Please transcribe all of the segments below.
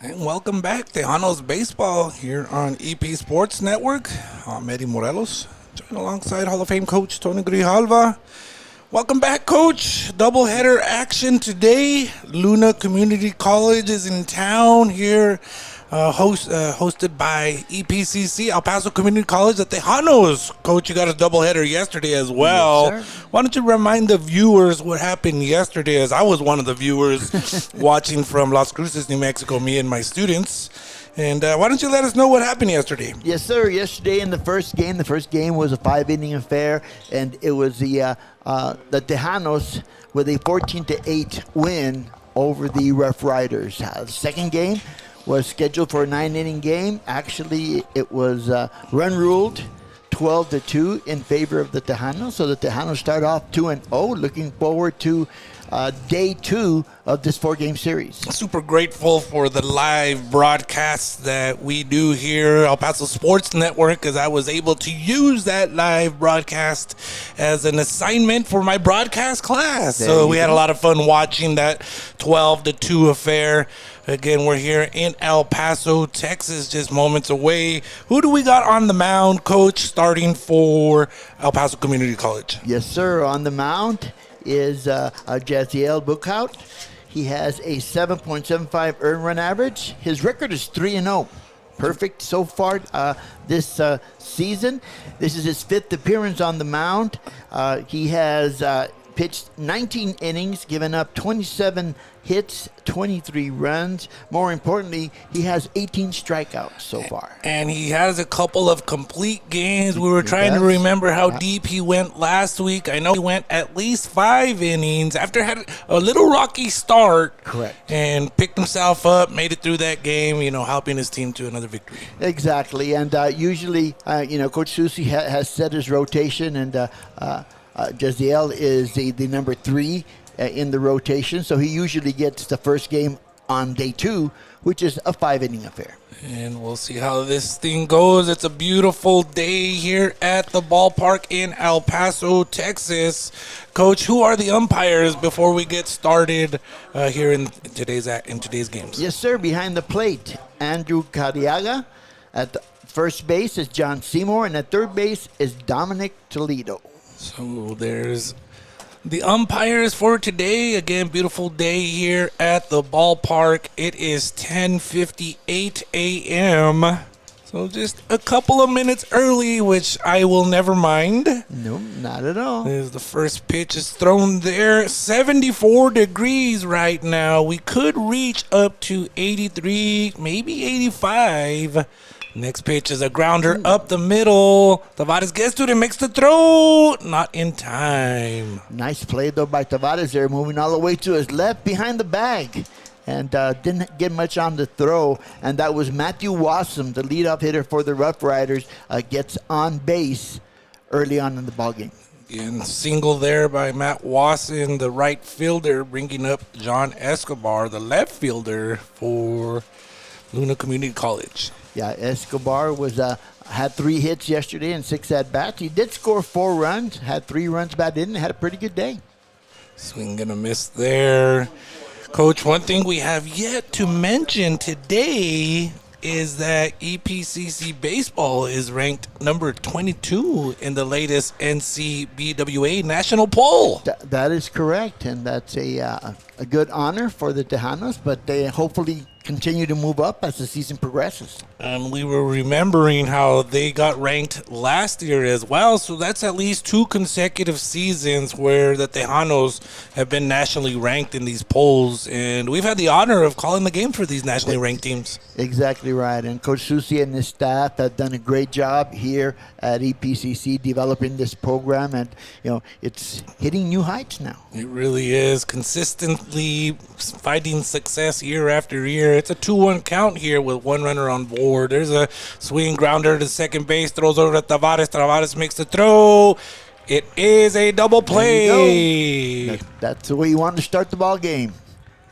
And welcome back, Tejanos Baseball here on EP Sports Network. I'm Eddie Morelos, joined alongside Hall of Fame coach Tony Grijalva. Welcome back, Coach. Doubleheader action today. Luna Community College is in town here, hosted by EPCC, El Paso Community College. The Tejanos, Coach, you got a doubleheader yesterday as well. Yes, sir. Why don't you remind the viewers what happened yesterday, as I was one of the viewers watching from Las Cruces, New Mexico, me and my students. And why don't you let us know what happened yesterday? Yes, sir. Yesterday in the first game was a 5-inning affair, and it was the Tejanos with a 14-8 win over the Rough Riders. The second game was scheduled for a 9-inning game. Actually, it was run ruled 12-2 in favor of the Tejanos. So the Tejanos start off 2-0, looking forward to day 2 of this 4-game series. Super grateful for the live broadcasts that we do here, El Paso Sports Network, because I was able to use that live broadcast as an assignment for my broadcast class. So we had a lot of fun watching that 12-2 affair. Again, we're here in El Paso, Texas, just moments away. Who do we got on the mound, Coach, starting for El Paso Community College? Yes, sir. On the mound is Jaziel Buchhout. He has a 7.75 earned run average. His record is 3-0. Perfect so far this season. This is his 5th appearance on the mound. He has pitched 19 innings, given up 27 hits, 23 runs. More importantly, he has 18 strikeouts so far. And he has a couple of complete games. We were trying to remember how deep he went last week. I know he went at least 5 innings after had a little rocky start. Correct. And picked himself up, made it through that game, helping his team to another victory. Exactly. And usually, Coach Susi has set his rotation, and Jaziel is the number 3 in the rotation, so he usually gets the first game on day 2, which is a 5-inning affair. And we'll see how this thing goes. It's a beautiful day here at the ballpark in El Paso, Texas. Coach, who are the umpires before we get started here in today's games? Yes, sir. Behind the plate, Andrew Cariaga. At the first base is John Seymour, and at third base is Dominic Toledo. So there's the umpires for today. Again, beautiful day here at the ballpark. It is 10:58 a.m. So just a couple of minutes early, which I will never mind. No, not at all. As the first pitch is thrown there. 74 degrees right now. We could reach up to 83, maybe 85. Next pitch is a grounder up the middle. Tavares gets to it and makes the throw. Not in time. Nice play, though, by Tavares there, moving all the way to his left behind the bag. And didn't get much on the throw. And that was Matthew Wassam, the leadoff hitter for the Rough Riders, gets on base early on in the ballgame. Again, single there by Matt Wasson, the right fielder, bringing up John Escobar, the left fielder for Luna Community College. Yeah, Escobar had 3 hits yesterday and 6 at-bats. He did score 4 runs, had 3 runs batted in, had a pretty good day. Swing and a miss there. Coach, one thing we have yet to mention today is that EPCC Baseball is ranked number 22 in the latest NCBWA national poll. That is correct, and that's a good honor for the Tejanos, but they hopefully continue to move up as the season progresses. And we were remembering how they got ranked last year as well, so that's at least 2 consecutive seasons where the Tejanos have been nationally ranked in these polls, and we've had the honor of calling the game for these nationally ranked teams. Exactly right, and Coach Susi and his staff have done a great job here at EPCC developing this program, and it's hitting new heights now. It really is, consistently finding success year after year. It's a 2-1 count here with 1 runner on board. There's a swing grounder to second base, throws over to Tavares. Tavares makes the throw. It is a double play. That's the way you want to start the ball game.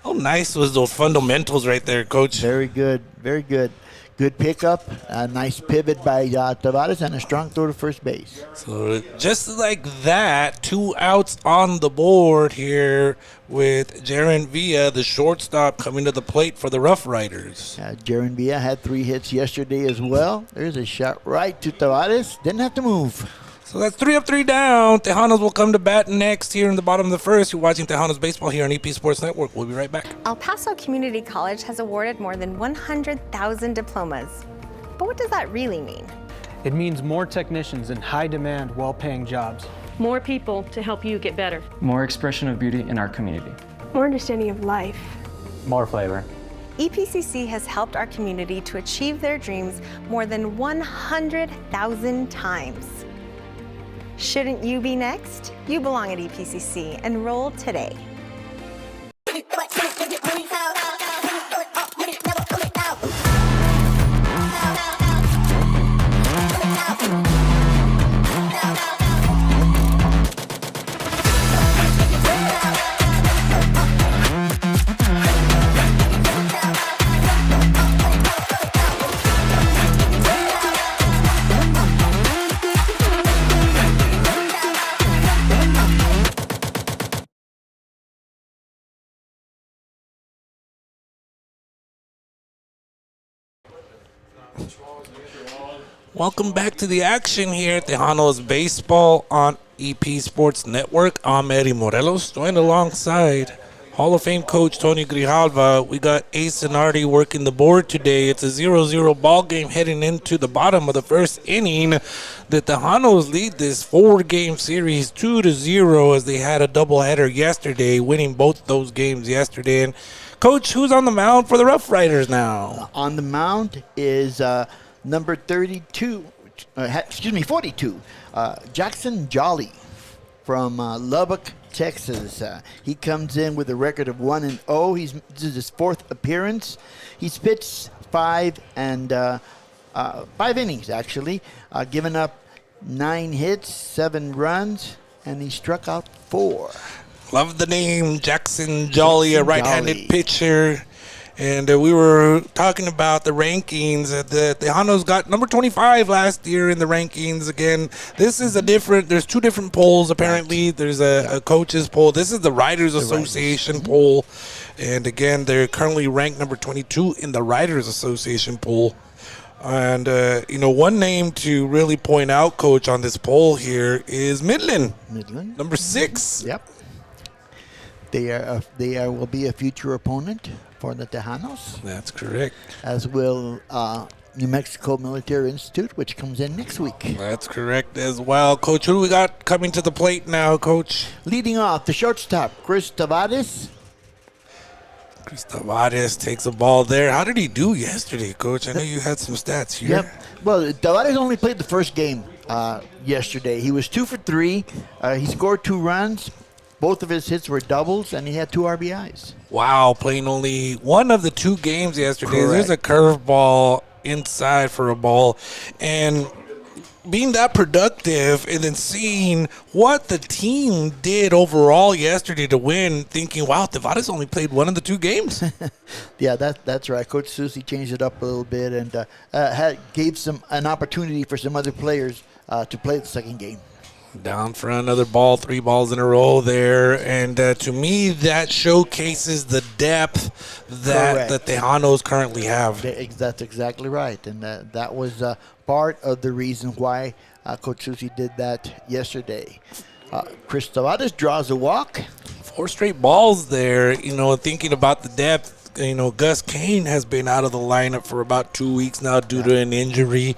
How nice was those fundamentals right there, Coach? Very good, very good. Good pickup, a nice pivot by Tavares, and a strong throw to first base. So just like that, 2 outs on the board here with Jaron Villa, the shortstop, coming to the plate for the Rough Riders. Jaron Villa had 3 hits yesterday as well. There's a shot right to Tavares. Didn't have to move. So that's 3 up, 3 down. Tejanos will come to bat next here in the bottom of the first. You're watching Tejanos Baseball here on EP Sports Network. We'll be right back. El Paso Community College has awarded more than 100,000 diplomas. But what does that really mean? It means more technicians in high-demand, well-paying jobs. More people to help you get better. More expression of beauty in our community. More understanding of life. More flavor. EPCC has helped our community to achieve their dreams more than 100,000 times. Shouldn't you be next? You belong at EPCC. Enroll today. Welcome back to the action here at Tejanos Baseball on EP Sports Network. I'm Eddie Morelos, joined alongside Hall of Fame coach Tony Grijalva. We got Ace and Artie working the board today. It's a 0-0 ball game heading into the bottom of the first inning. The Tejanos lead this 4-game series 2-0 as they had a doubleheader yesterday, winning both those games yesterday. And Coach, who's on the mound for the Rough Riders now? On the mound is number 42, 42, Jackson Jolly from Lubbock, Texas. He comes in with a record of 1-0. This is his 4th appearance. He's pitched 5 innings, actually, given up 9 hits, 7 runs, and he struck out 4. Love the name, Jackson Jolly, a right-handed Jolly. pitcher. And we were talking about the rankings. The Tejanos got number 25 last year in the rankings. Again, this is there's 2 different polls, apparently. There's a coach's poll. This is the Riders Association poll. And again, they're currently ranked number 22 in the Riders Association poll. And, one name to really point out, Coach, on this poll here is Midland. Midland. Number 6. Yep. They will be a future opponent for the Tejanos, That's correct. as will New Mexico Military Institute, which comes in next week. That's correct as well. Coach, who do we got coming to the plate now, Coach? Leading off, the shortstop, Chris Tavares. Chris Tavares takes a ball there. How did he do yesterday, Coach? I know you had some stats here. Yep. Well, Tavares only played the first game yesterday. He was 2 for 3. He scored 2 runs. Both of his hits were doubles, and he had 2 RBIs. Wow, playing only one of the 2 games yesterday. Correct. There's a curveball inside for a ball. And being that productive and then seeing what the team did overall yesterday to win, thinking, wow, Tavares only played one of the 2 games. Yeah, that's right. Coach Susie changed it up a little bit and gave an opportunity for some other players to play the second game. Down for another ball, 3 balls in a row there. And to me, that showcases the depth that the Tejanos currently have. That's exactly right. And that was part of the reason why Coach Susie did that yesterday. Chris Tavares draws a walk. 4 straight balls there, thinking about the depth. Gus Kane has been out of the lineup for about 2 weeks now due to an injury.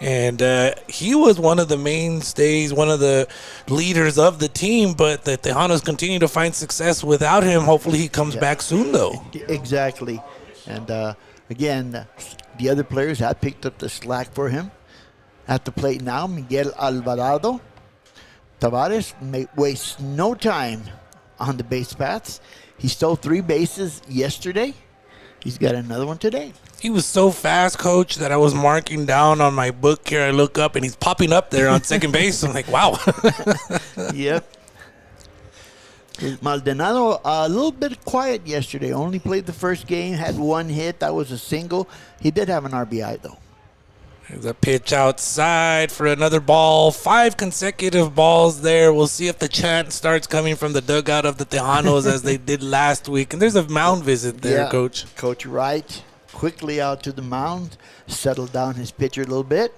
And he was one of the mainstays, one of the leaders of the team, but the Tejanos continue to find success without him. Hopefully he comes back soon, though. Exactly. And again, the other players have picked up the slack for him. At the plate now, Miguel Alvarado. Tavares wastes no time on the base paths. He stole 3 bases yesterday. He's got another one today. He was so fast, Coach, that I was marking down on my book here. I look up, and he's popping up there on second base. I'm like, wow. Yep. Maldonado, a little bit quiet yesterday. Only played the first game, had one hit. That was a single. He did have an RBI, though. There's a pitch outside for another ball. 5 consecutive balls there. We'll see if the chant starts coming from the dugout of the Tejanos as they did last week. And there's a mound visit there, Yeah. Coach. Coach Wright quickly out to the mound, settled down his pitcher a little bit.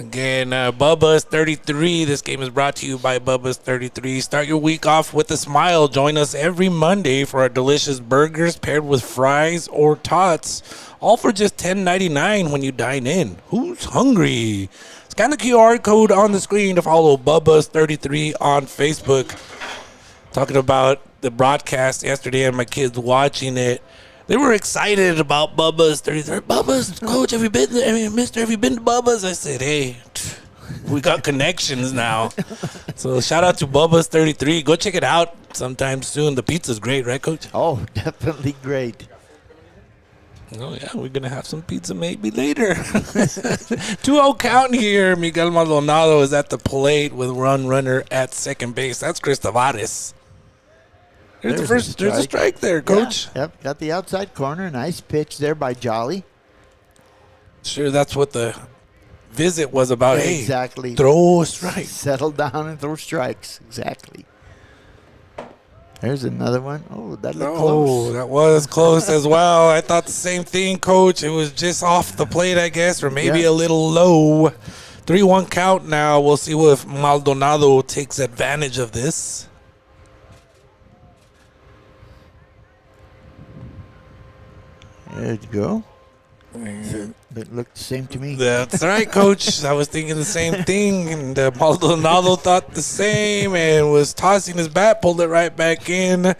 Again, Bubba's 33. This game is brought to you by Bubba's 33. Start your week off with a smile. Join us every Monday for our delicious burgers paired with fries or tots, all for just $10.99 when you dine in. Who's hungry? Scan the QR code on the screen to follow Bubba's 33 on Facebook. Talking about the broadcast yesterday and my kids watching it. They were excited about Bubba's 33. Bubba's, Coach, have you been there? I mean, Mister, have you been to Bubba's? I said, hey, we got connections now. So shout out to Bubba's 33. Go check it out sometime soon. The pizza's great, right, Coach? Oh, definitely great. Oh, yeah, we're going to have some pizza maybe later. 2-0 count here. Miguel Maldonado is at the plate with runner at second base. That's Chris Tavares. There's a strike there, Coach. Yeah, yep, got the outside corner. Nice pitch there by Jolly. Sure, that's what the visit was about. Exactly. Hey, throw a strike. Settle down and throw strikes. Exactly. There's another one. Oh, that looked close. That was close as well. I thought the same thing, Coach. It was just off the plate, I guess, or maybe a little low. 3-1 count now. We'll see if Maldonado takes advantage of this. There you go. It looked the same to me. That's right, Coach. I was thinking the same thing, and Maldonado thought the same and was tossing his bat, pulled it right back in,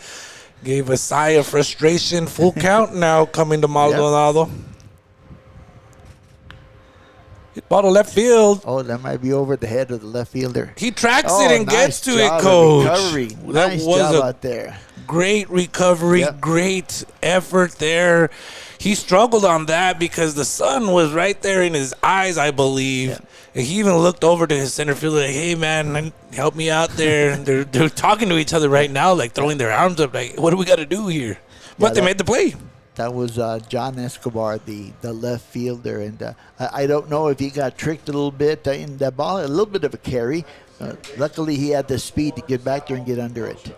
gave a sigh of frustration. Full count now coming to Maldonado. Hit ball to left field. Oh, that might be over the head of the left fielder. He tracks it and gets to it, job of Coach. Recovery. That Nice was job a out there. great recovery, great effort there. He struggled on that because the sun was right there in his eyes, I believe. Yeah. And he even looked over to his center fielder like, hey, man, help me out there. And they're talking to each other right now, like throwing their arms up, like, what do we got to do here? But they made the play. That was John Escobar, the left fielder. And I don't know if he got tricked a little bit in that ball, a little bit of a carry. Luckily, he had the speed to get back there and get under it.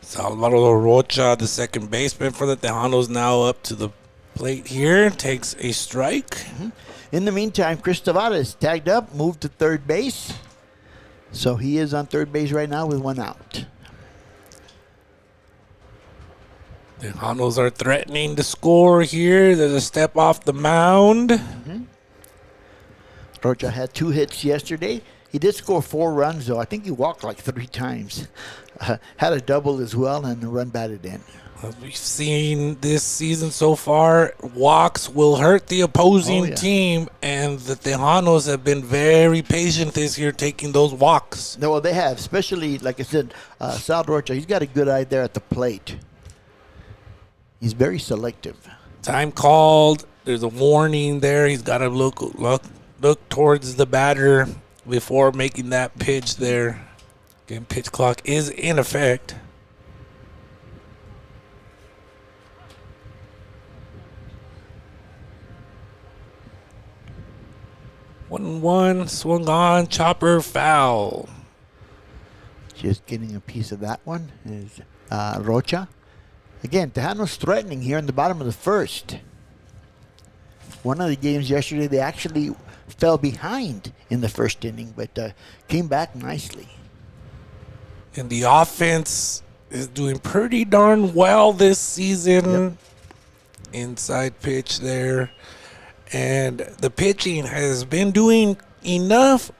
Salvador Rocha, the second baseman for the Tejanos, now up to the plate here, takes a strike. Mm-hmm. In the meantime, Chris Tavares tagged up, moved to third base. So he is on third base right now with one out. The Tejanos are threatening to score here. There's a step off the mound. Mm-hmm. Rocha had 2 hits yesterday. He did score 4 runs, though. I think he walked like 3 times. Had a double as well and a run batted in. As we've seen this season so far, walks will hurt the opposing team, and the Tejanos have been very patient this year taking those walks. No, well, they have, especially, like I said, Sal Rocha, he's got a good eye there at the plate. He's very selective. Time called. There's a warning there. He's got to look towards the batter before making that pitch there. Again, pitch clock is in effect. One swung on, chopper foul. Just getting a piece of that one is Rocha. Again, Tejanos threatening here in the bottom of the first. One of the games yesterday, they actually fell behind in the first inning, but came back nicely. And the offense is doing pretty darn well this season. Yep. Inside pitch there. And the pitching has been doing enough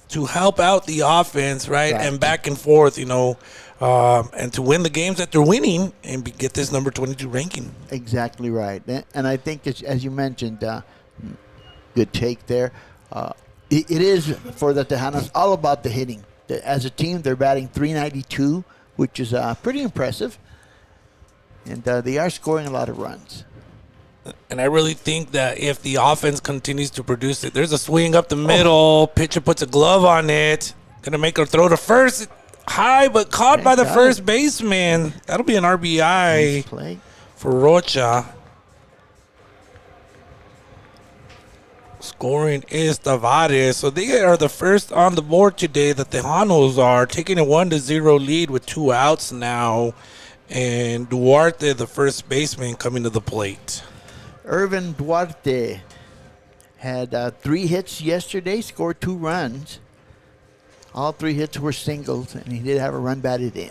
to help out the offense, right? And back and forth, and to win the games that they're winning and get this number 22 ranking. Exactly right. And I think, as you mentioned, good take there. It is for the Tejanos all about the hitting. As a team, they're batting .392, which is pretty impressive. And they are scoring a lot of runs. And I really think that if the offense continues to produce it, there's a swing up the middle, pitcher puts a glove on it, Gonna make her throw to first. High, but caught by the got first it. baseman. That'll be an RBI Nice play. for Rocha. Scoring is Tavares. So they are the first on the board today. The Tejanos are taking a 1-0 lead with 2 outs now. And Duarte, the first baseman, coming to the plate. Irvin Duarte had 3 hits yesterday, scored 2 runs. All 3 hits were singles, and he did have a run batted in.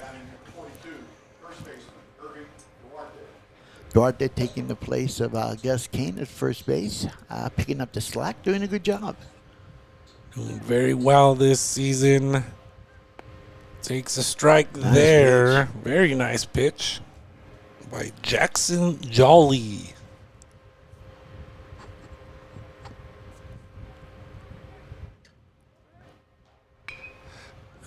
Duarte taking the place of Gus Kane at first base, picking up the slack, doing a good job. Doing very well this season. Takes a strike there. pitch. Very nice pitch by Jackson Jolly.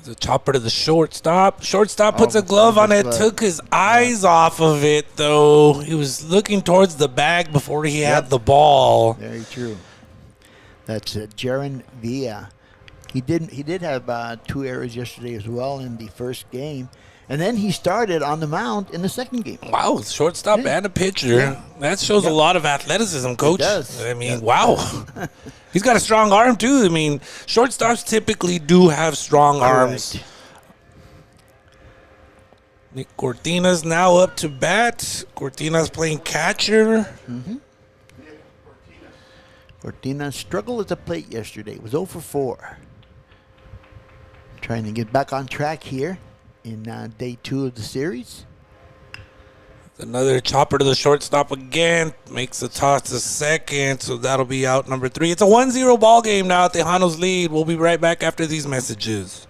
The chopper to the shortstop. Shortstop puts a glove on it. Took his eyes off of it, though. He was looking towards the bag before he had the ball. Very true. That's Jaron Villa. He did have 2 errors yesterday as well in the first game, and then he started on the mound in the second game. Wow, shortstop and a pitcher. Yeah. That shows a lot of athleticism, Coach. It does. I mean, wow. He's got a strong arm, too. I mean, shortstops typically do have strong arms. Correct. Nick Cortina's now up to bat. Cortina's playing catcher. Cortina struggled at the plate yesterday. Was 0 for 4. Trying to get back on track here in day 2 of the series. Another chopper to the shortstop again. Makes a toss to second, so that'll be out number 3. It's a 1-0 ball game now. Tejanos lead. We'll be right back after these messages.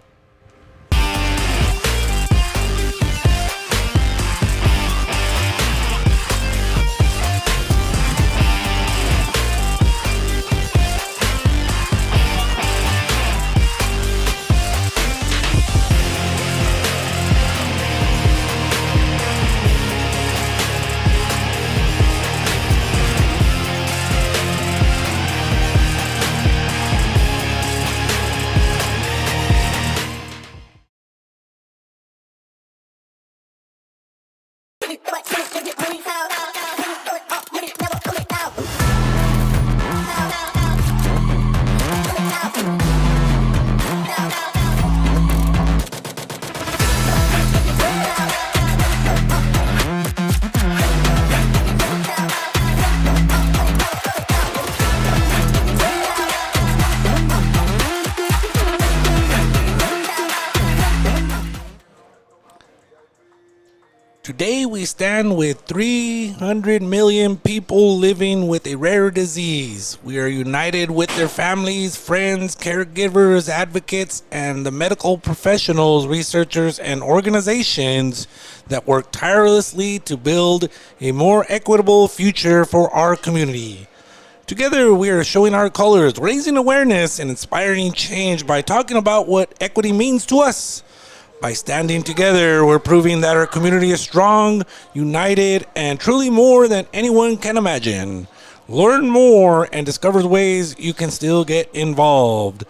Today we stand with 300 million people living with a rare disease. We are united with their families, friends, caregivers, advocates, and the medical professionals, researchers, and organizations that work tirelessly to build a more equitable future for our community. Together, we are showing our colors, raising awareness, and inspiring change by talking about what equity means to us. By standing together, we're proving that our community is strong, united, and truly more than anyone can imagine. Learn more and discover ways you can still get involved.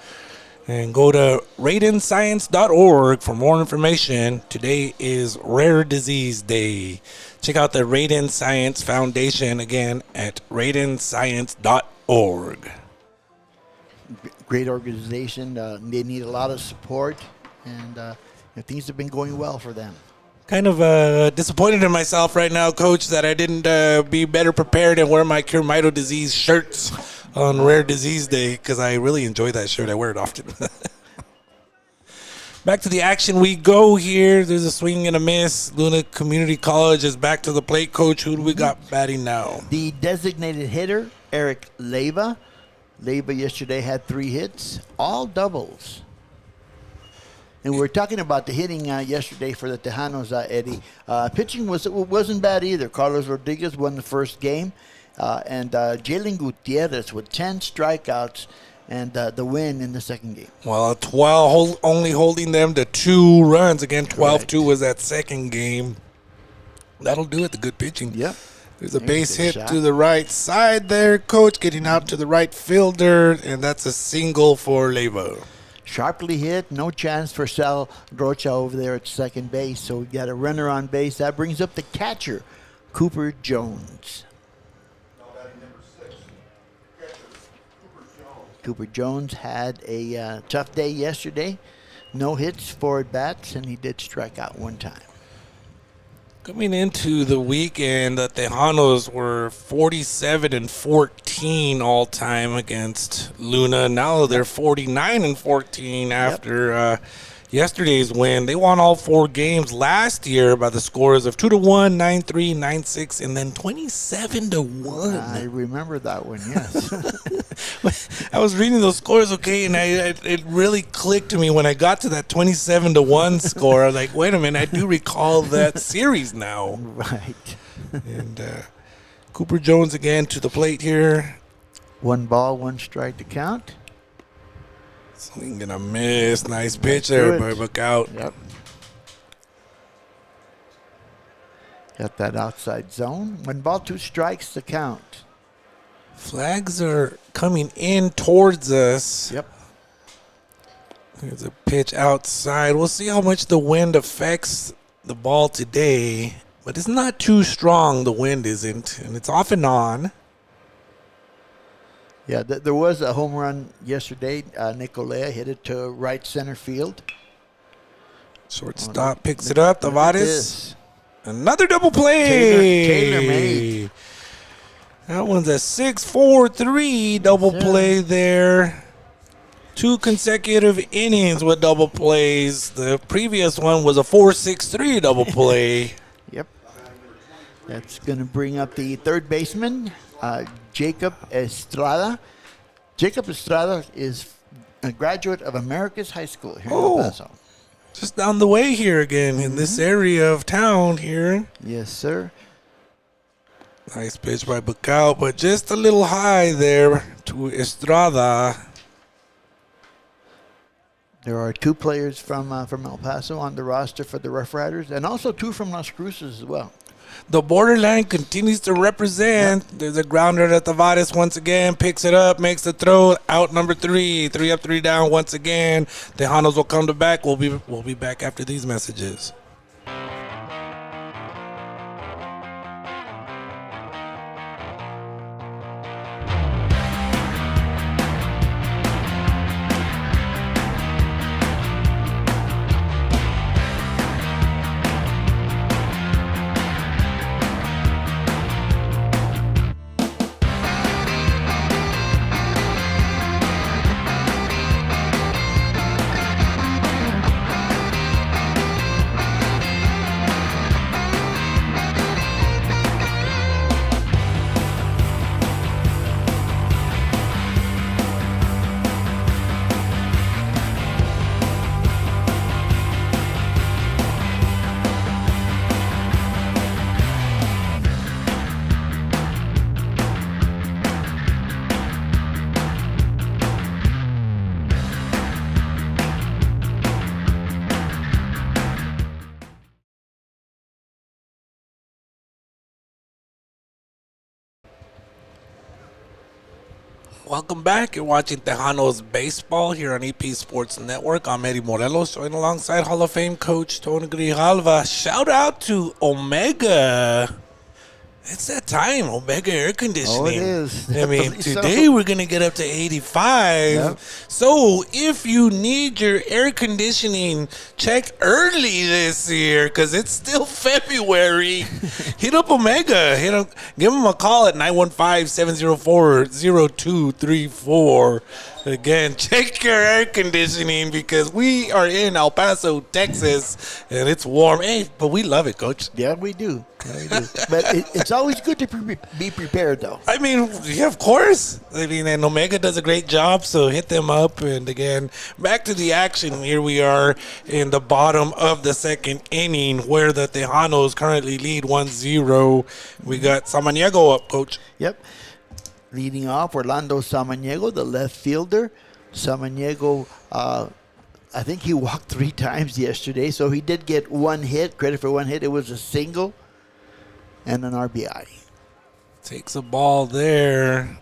And go to radenscience.org for more information. Today is Rare Disease Day. Check out the Raden Science Foundation again at radenscience.org. Great organization. They need a lot of support, and things have been going well for them. Kind of disappointed in myself right now, Coach, that I didn't be better prepared and wear my Cure Mito Disease shirts on Rare Disease Day, because I really enjoy that shirt. I wear it often. Back to the action we go here. There's a swing and a miss. Luna Community College is back to the plate. Coach, who do we got batting now? The designated hitter, Eric Leiva. Leiva yesterday had 3 hits, all doubles. And we were talking about the hitting yesterday for the Tejanos, Eddie. Pitching wasn't bad either. Carlos Rodriguez won the first game. And Jalen Gutierrez with 10 strikeouts and the win in the second game. Well, 12 only holding them to 2 runs. Again, 12-2 was that second game. That'll do it, the good pitching. Yep. There's a base hit to the right side there, Coach, getting out to the right fielder, and that's a single for Leiva. sharply hit. No chance for Sal Rocha over there at second base. So we got a runner on base. That brings up the catcher, Cooper Jones. Cooper Jones had a tough day yesterday. No hits, 4 at-bats, and he did strike out 1 time. Coming into the weekend, the Tejanos were 47-14 all time against Luna. Now they're 49-14 after yesterday's win. They won all 4 games last year by the scores of 2-1, 9-3, 9-6, and then 27-1. I remember that one, yes. I was reading those scores, okay, and it really clicked to me when I got to that 27-1 score. I was like, wait a minute, I do recall that series now. Right. And Cooper Jones again to the plate here. 1 ball, 1 strike to count. Swing and a miss. Nice pitch there by Buckout. Yep. Got that outside zone. 1 ball, 2 strikes to count. Flags are coming in towards us. Yep. There's a pitch outside. We'll see how much the wind affects the ball today. But it's not too strong, the wind isn't. And it's off and on. Yeah, there was a home run yesterday. Nicolea hit it to right center field. Shortstop picks it up. Look at Tavares. this. Another double play. Taylor made. That one's a 6-4-3 double play there. 2 consecutive innings with double plays. The previous one was a 4-6-3 double play. Yep. That's going to bring up the third baseman, Jacob Estrada. Jacob Estrada is a graduate of Americas High School here in El Paso. Just down the way here again in this area of town here. Yes, sir. Nice pitch by Buckout, but just a little high there to Estrada. There are 2 players from El Paso on the roster for the Rough Riders, and also 2 from Las Cruces as well. The borderline continues to represent. Yep. There's a grounder that Tavares once again picks it up, makes the throw. Out number 3. 3 up, 3 down once again. Tejanos will come to back. We'll be back after these messages. Welcome back. You're watching Tejanos Baseball here on EP Sports Network. I'm Eddie Morelos, joined alongside Hall of Fame coach Tony Grijalva. Shout out to Omega. It's that time, Omega Air Conditioning. Oh, it is. I mean, today we're going to get up to 85. Yep. So if you need your air conditioning checked early this year, because it's still February, hit up Omega. Give them a call at 915-704-0234. Again, check your air conditioning because we are in El Paso, Texas, and it's warm. Hey, but we love it, Coach. Yeah, we do. Yeah, we do. But it's always good to be prepared, though. I mean, yeah, of course. I mean, and Omega does a great job, so hit them up. And again, back to the action. Here we are in the bottom of the 2nd inning where the Tejanos currently lead 1-0. We got Samaniego up, Coach. Yep. Leading off, Orlando Samaniego, the left fielder. Samaniego, I think he walked 3 times yesterday, so he did get 1 hit. Credit for 1 hit. It was a single and an RBI. Takes a ball there.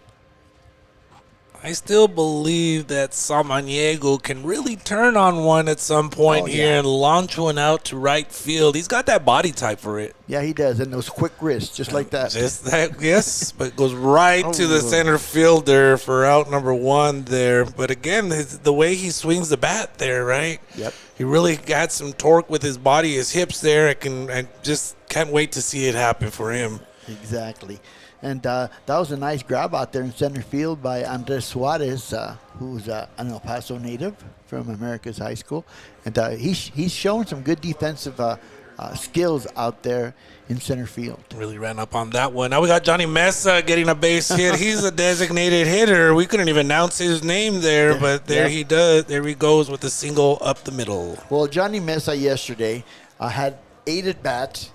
I still believe that Samaniego can really turn on one at some point here and launch one out to right field. He's got that body type for it. Yeah, he does. And those quick wrists, just like that. Just that, yes. But goes right to the center fielder for out number 1 there. But again, the way he swings the bat there, right? Yep. He really got some torque with his body, his hips there. I just can't wait to see it happen for him. Exactly. And that was a nice grab out there in center field by Andres Suarez, who's an El Paso native from America's High School. And he's shown some good defensive skills out there in center field. Really ran up on that one. Now we got Johnny Mesa getting a base hit. He's a designated hitter. We couldn't even announce his name there, but there he does. There he goes with a single up the middle. Well, Johnny Mesa yesterday had 8 at-bats.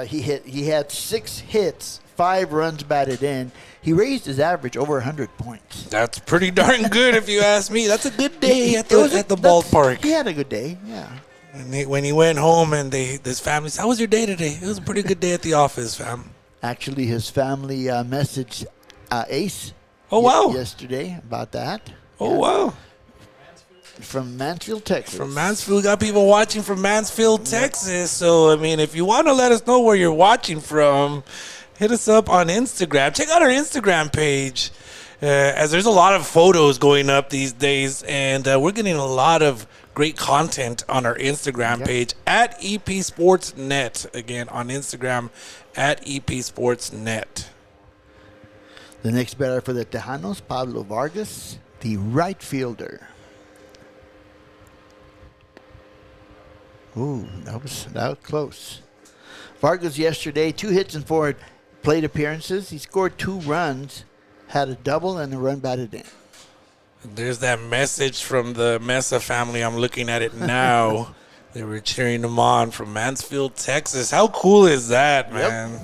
He had 6 hits, 5 runs batted in. He raised his average over 100 points. That's pretty darn good if you ask me. That's a good day at the ballpark. He had a good day, yeah. And when he went home and his family said, "How was your day today?" It was a pretty good day at the office, fam. Actually, his family messaged Ace yesterday about that. Oh, wow. From Mansfield, Texas. From Mansfield. We got people watching from Mansfield, Texas. So, I mean, if you want to let us know where you're watching from, hit us up on Instagram. Check out our Instagram page, as there's a lot of photos going up these days, and we're getting a lot of great content on our Instagram page at EP Sports Net. Again, on Instagram at EP Sports Net. The next batter for the Tejanos, Pablo Vargas, the right fielder. Ooh, that was close. Vargas yesterday, 2 hits and 4 plate appearances. He scored 2 runs, had a double and a run batted in. There's that message from the Mesa family. I'm looking at it now. They were cheering him on from Mansfield, Texas. How cool is that, man?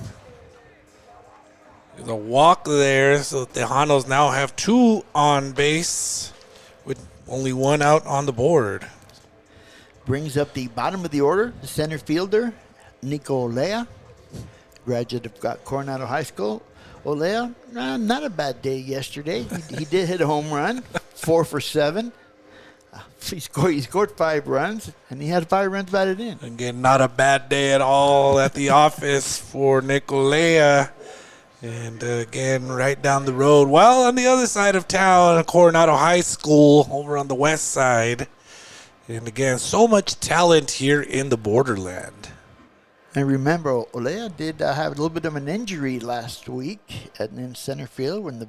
There's a walk there, so the Tejanos now have 2 on base with only 1 out on the board. Brings up the bottom of the order, the center fielder, Nico Olea, graduate of Coronado High School. Olea, not a bad day yesterday. He did hit a home run, 4 for 7. He scored 5 runs, and he had 5 runs batted in. Again, not a bad day at all at the office for Nicolea. And again, right down the road. Well, on the other side of town, Coronado High School, over on the west side. And again, so much talent here in the borderland. And remember, Olea did have a little bit of an injury last week in center field when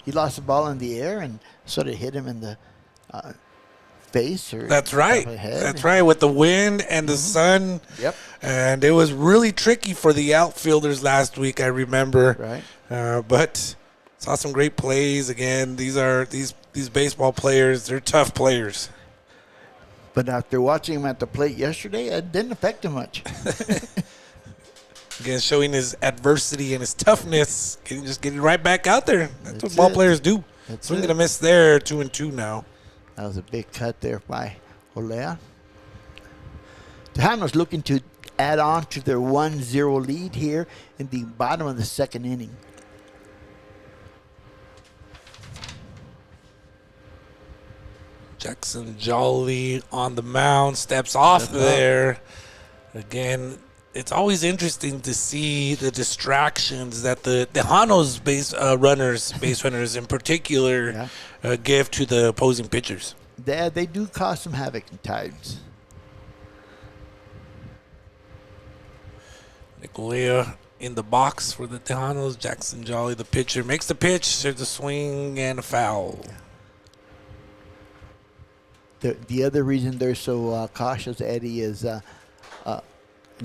he lost the ball in the air and sort of hit him in the face or That's right. head. That's right. With the wind and the sun. Yep. And it was really tricky for the outfielders last week, I remember. Right. But saw some great plays. Again, these baseball players, they're tough players. But after watching him at the plate yesterday, it didn't affect him much. Again, showing his adversity and his toughness, just getting right back out there. That's what ball it. players do. Swing and a miss there, 2-2 now. That was a big cut there by Olea. Tejanos looking to add on to their 1-0 lead here in the bottom of the 2nd inning. Jackson Jolly on the mound, steps off there. Again, it's always interesting to see the distractions that the Tejanos base runners in particular give to the opposing pitchers. They do cause some havoc at times. Nicolea in the box for the Tejanos. Jackson Jolly, the pitcher, makes the pitch. There's a swing and a foul. The other reason they're so cautious, Eddie, is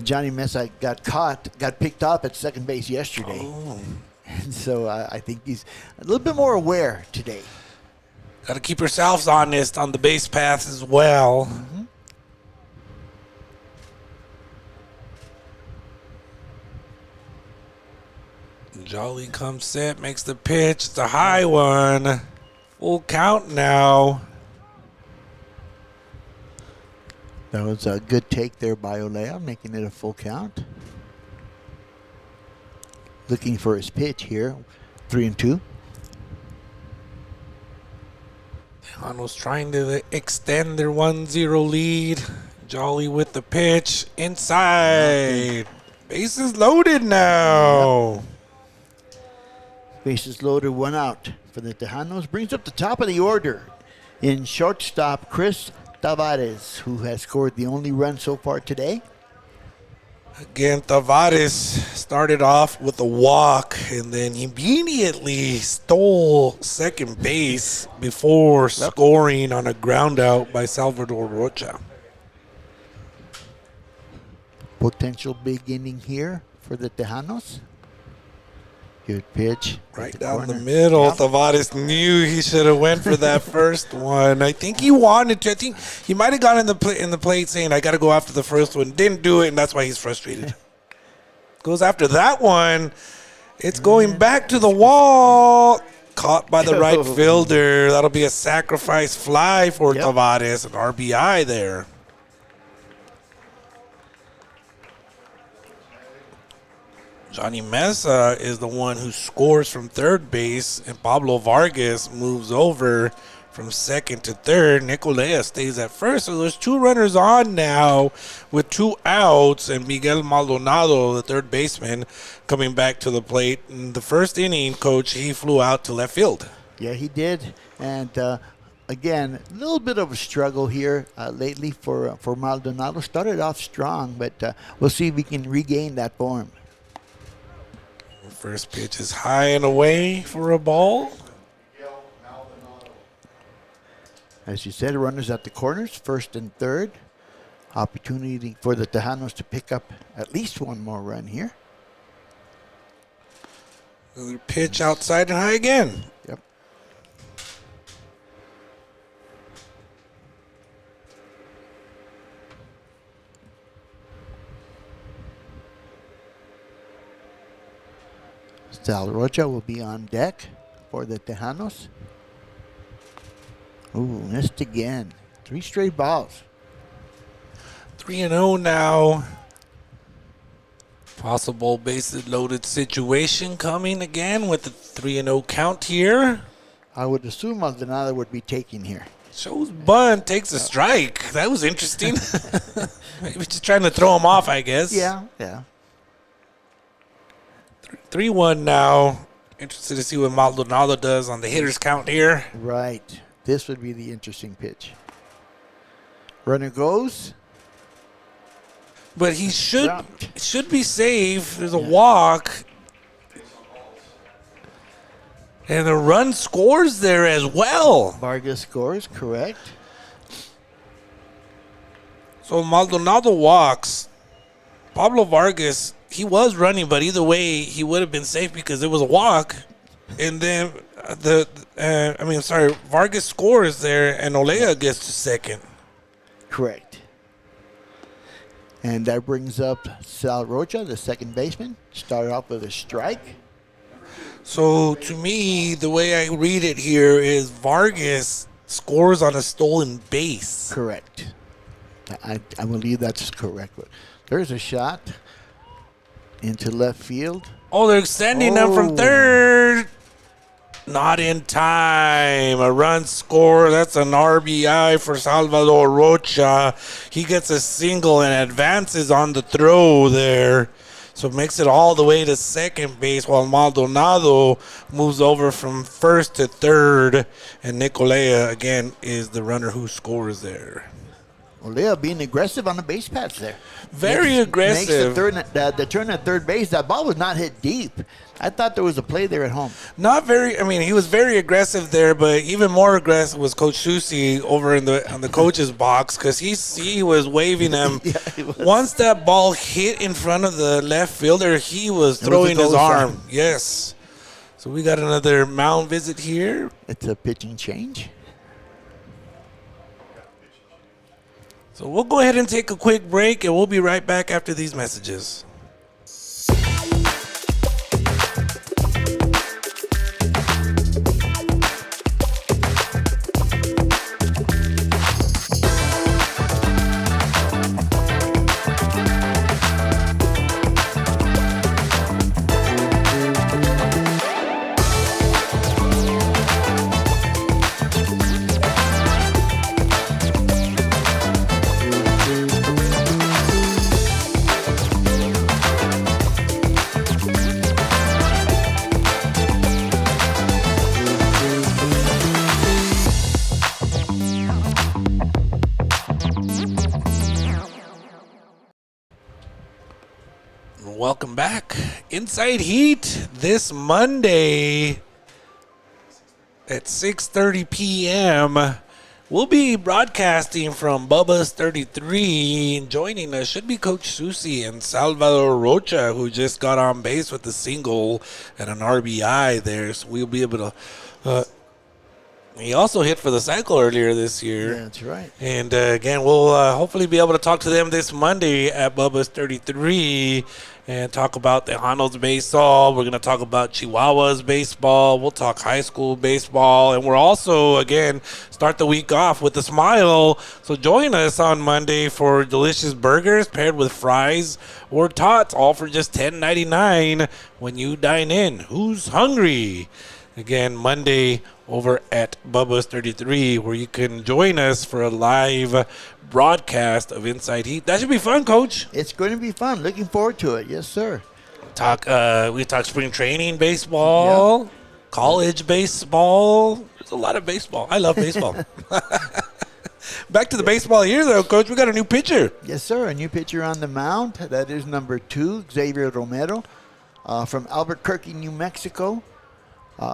Johnny Mesa got picked up at second base yesterday. Oh. And so I think he's a little bit more aware today. Got to keep yourselves honest on the base path as well. Mm-hmm. Jolly comes set, makes the pitch. It's a high one. Full count now. That was a good take there by Olea, making it a full count. Looking for his pitch here, 3-2. Tejanos trying to extend their 1-0 lead. Jolly with the pitch. Inside. Bases loaded now. Bases loaded, 1 out for the Tejanos. Brings up the top of the order in shortstop Chris Tavares, who has scored the only run so far today. Again, Tavares started off with a walk and then immediately stole second base before scoring on a ground out by Salvador Rocha. Potential big inning here for the Tejanos. Good pitch. Right at down the corner. middle. Yep. Tavares knew he should have went for that first one. I think he wanted to. I think he might have gone in the plate saying, I got to go after the first one. Didn't do it, and that's why he's frustrated. Goes after that one. It's going back to the wall. Caught by the right fielder. That'll be a sacrifice fly for Tavares. An RBI there. Johnny Mesa is the one who scores from third base, and Pablo Vargas moves over from second to third. Nicolea stays at first, so there's 2 runners on now with 2 outs, and Miguel Maldonado, the third baseman, coming back to the plate. In the first inning, Coach, he flew out to left field. Yeah, he did. And again, a little bit of a struggle here lately for Maldonado. Started off strong, but we'll see if we can regain that form. First pitch is high and away for a ball. As you said, runners at the corners, first and third. Opportunity for the Tejanos to pick up at least 1 more run here. Another pitch outside and high again. Yep. Sal Rocha will be on deck for the Tejanos. Ooh, missed again. 3 straight balls. 3-0 now. Possible bases loaded situation coming again with the 3-0 count here. I would assume Maldonado would be taking here. Shows bunt, takes a strike. That was interesting. Maybe just trying to throw him off, I guess. Yeah. 3-1 now. Interested to see what Maldonado does on the hitter's count here. Right. This would be the interesting pitch. Runner goes. But he should be safe. There's a walk. And the run scores there as well. Vargas scores, correct. So Maldonado walks. Pablo Vargas, he was running, but either way, he would have been safe because it was a walk. And then Vargas scores there, and Olea gets to second. Correct. And that brings up Sal Rocha, the second baseman. Started off with a strike. So to me, the way I read it here is Vargas scores on a stolen base. Correct. I believe that's correct. There's a shot into left field. Oh, they're extending them from third. Not in time. A run score. That's an RBI for Salvador Rocha. He gets a single and advances on the throw there. So it makes it all the way to second base while Maldonado moves over from first to third. And Nicolea, again, is the runner who scores there. Olea being aggressive on the base paths there. Very aggressive. Makes the turn at third base. That ball was not hit deep. I thought there was a play there at home. He was very aggressive there, but even more aggressive was Coach Susi over on the coach's box because he was waving him. Yeah, he was. Once that ball hit in front of the left fielder, he was throwing his arm. Yes. So we got another mound visit here. It's a pitching change. So we'll go ahead and take a quick break, and we'll be right back after these messages. Welcome back. Inside Heat this Monday at 6:30 p.m. We'll be broadcasting from Bubba's 33. And joining us should be Coach Susi and Salvador Rocha, who just got on base with a single and an RBI there. So we'll be able to... he also hit for the cycle earlier this year. Yeah, that's right. And again, we'll hopefully be able to talk to them this Monday at Bubba's 33 and talk about Tejanos baseball. We're going to talk about Chihuahuas baseball. We'll talk high school baseball. And we're also, again, start the week off with a smile. So join us on Monday for delicious burgers paired with fries or tots, all for just $10.99 when you dine in. Who's hungry? Again, Monday over at Bubba's 33, where you can join us for a live broadcast of Inside Heat. That should be fun, Coach. It's going to be fun. Looking forward to it. Yes, sir. We talk spring training baseball, college baseball. There's a lot of baseball. I love baseball. Back to the baseball here, though, Coach. We got a new pitcher. Yes, sir. A new pitcher on the mound. That is number 2, Xavier Romero, from Albuquerque, New Mexico.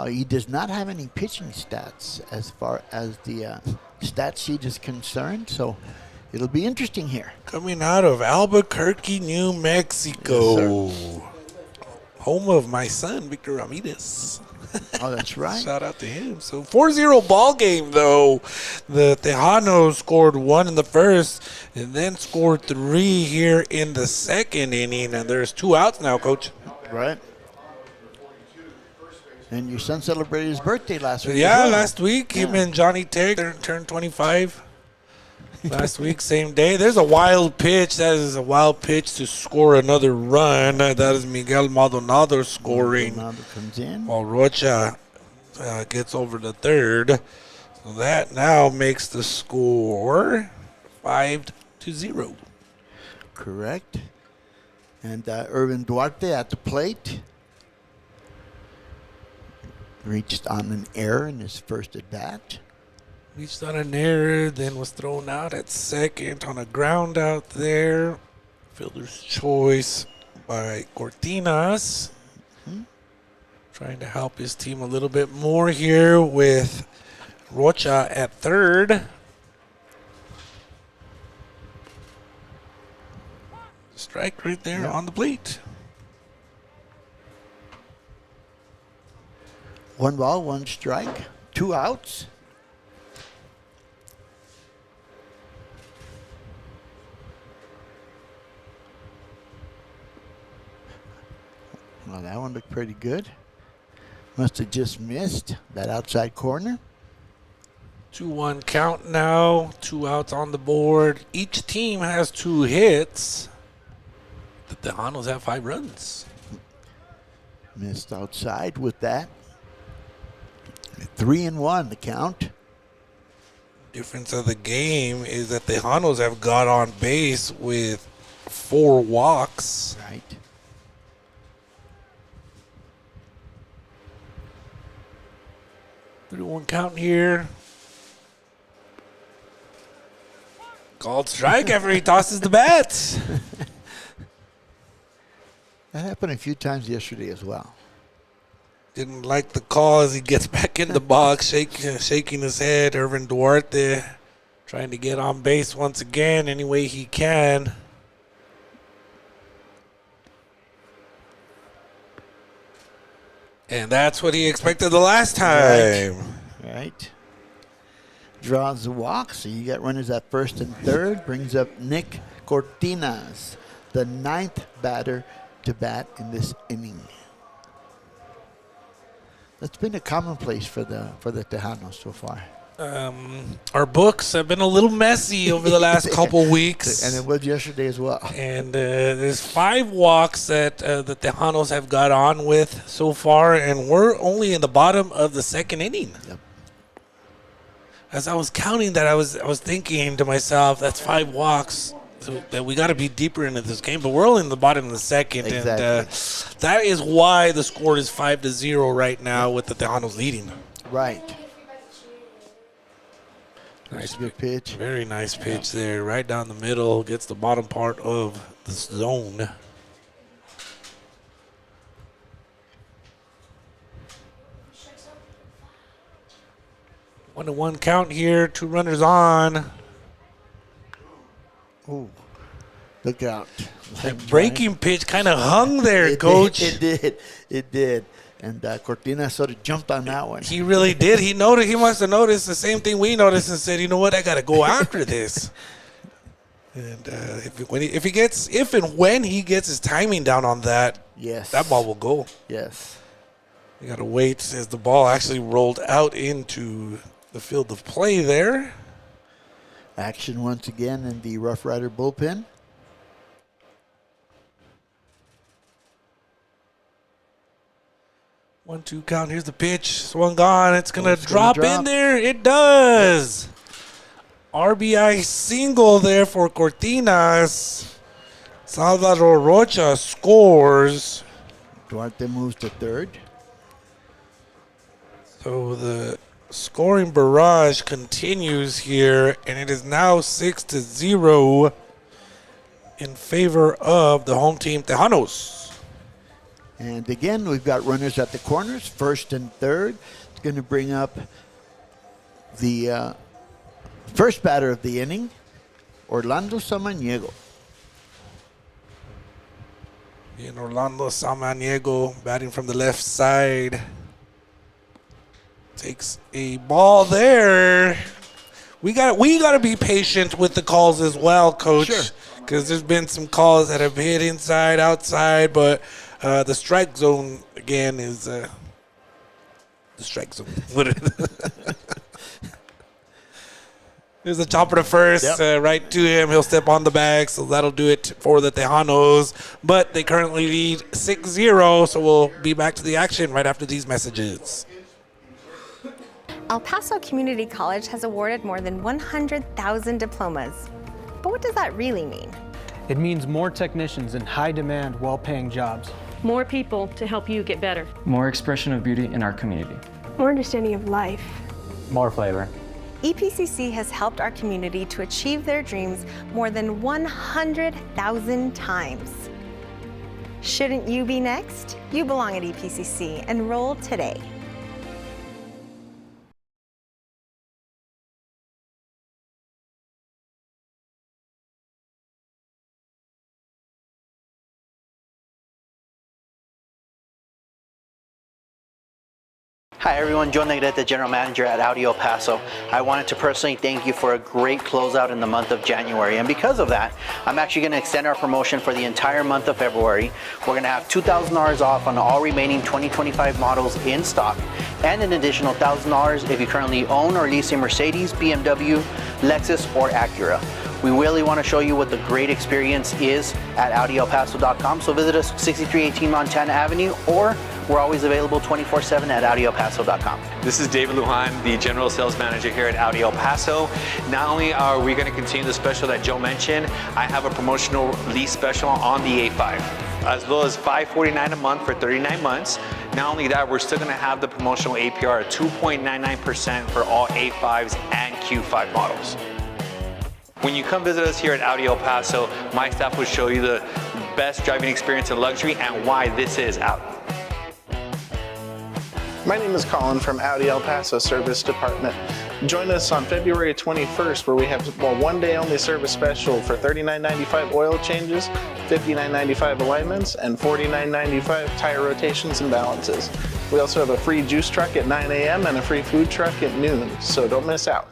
He does not have any pitching stats as far as the stat sheet is concerned, so it'll be interesting here. Coming out of Albuquerque, New Mexico. Yes, Home of my son, Victor Ramirez. Oh, that's right. Shout out to him. So 4-0 ball game, though. The Tejanos scored 1 in the first and then scored 3 here in the second inning, and there's 2 outs now, Coach. Right. And your son celebrated his birthday last week. Yeah, as well. last week. Him and Johnny Tech turned 25. Last week, same day. There's a wild pitch. That is a wild pitch to score another run. That is Miguel Maldonado scoring. Maldonado comes in. While Rocha gets over the third. So that now makes the score 5-0. Correct. And Irvin Duarte at the plate. Reached on an error in his first at bat. Reached on an error, then was thrown out at second on a ground out there. Fielder's choice by Cortinas. Trying to help his team a little bit more here with Rocha at third. Strike right there on the plate. 1 ball, 1 strike, 2 outs. Well, that one looked pretty good. Must have just missed that outside corner. 2-1 count now. 2 outs on the board. Each team has 2 hits. The Tejanos have 5 runs. Missed outside with that. 3-1 the count. Difference of the game is that the Tejanos have got on base with 4 walks. Right. 3-1 count here. Called strike after he tosses the bats. That happened a few times yesterday as well. Didn't like the call as he gets back in the box, shaking his head. Irvin Duarte trying to get on base once again any way he can. And that's what he expected the last time. Right. Draws the walk, so you got runners at first and third. Brings up Nick Cortinas, the 9th batter to bat in this inning. That's been a commonplace for the Tejanos so far. Our books have been a little messy over the last couple weeks. And it was yesterday as well. And there's 5 walks that the Tejanos have got on with so far, and we're only in the bottom of the second inning. Yep. As I was counting that, I was thinking to myself, that's 5 walks. So that we got to be deeper into this game, but we're only in the bottom of the second, Exactly. and that is why the score is 5-0 right now with the Tejanos leading. Right. Nice Good pitch. Very nice pitch there, right down the middle, gets the bottom part of the zone. 1-1 count here. 2 runners on. Oh, look out. That breaking pitch kind of hung there, It Coach. did. It did. And Cortina sort of jumped on that one. He really did. He noticed. He must have noticed the same thing we noticed and said, you know what, I got to go after this. And if and when he gets his timing down on that, Yes. that ball will go. Yes. You got to wait as the ball actually rolled out into the field of play there. Action once again in the Rough Rider bullpen. 1-2 count. Here's the pitch. Swung on. It's going to drop in drop. there. It does. RBI single there for Cortinas. Salvador Rocha scores. Duarte moves to third. So the scoring barrage continues here, and it is now 6-0 in favor of the home team, Tejanos. And again, we've got runners at the corners, first and third. It's going to bring up the first batter of the inning, Orlando Samaniego. And Orlando Samaniego batting from the left side. Takes a ball there. We got to be patient with the calls as well, Coach. Sure. Because there's been some calls that have hit inside, outside, but the strike zone again is the strike zone. There's a chopper to first, Yep. right to him. He'll step on the bag, so that'll do it for the Tejanos. But they currently lead 6-0, so we'll be back to the action right after these messages. El Paso Community College has awarded more than 100,000 diplomas. But what does that really mean? It means more technicians in high-demand, well-paying jobs. More people to help you get better. More expression of beauty in our community. More understanding of life. More flavor. EPCC has helped our community to achieve their dreams more than 100,000 times. Shouldn't you be next? You belong at EPCC. Enroll today. Hi everyone, Joe Negrete, General Manager at Audi El Paso. I wanted to personally thank you for a great closeout in the month of January, and because of that, I'm actually going to extend our promotion for the entire month of February. We're going to have $2,000 off on all remaining 2025 models in stock, and an additional $1,000 if you currently own or lease a Mercedes, BMW, Lexus, or Acura. We really want to show you what the great experience is at AudiElPaso.com, so visit us 6318 Montana Avenue, or we're always available 24/7 at AudiElPaso.com. This is David Lujan, the General Sales Manager here at Audi El Paso. Not only are we going to continue the special that Joe mentioned, I have a promotional lease special on the A5, as low as $549 a month for 39 months. Not only that, we're still going to have the promotional APR at 2.99% for all A5s and Q5 models. When you come visit us here at Audi El Paso, my staff will show you the best driving experience in luxury and why this is Audi. My name is Colin from Audi El Paso Service Department. Join us on February 21st where we have a one-day only service special for $39.95 oil changes, $59.95 alignments, and $49.95 tire rotations and balances. We also have a free juice truck at 9 a.m. and a free food truck at noon, so don't miss out.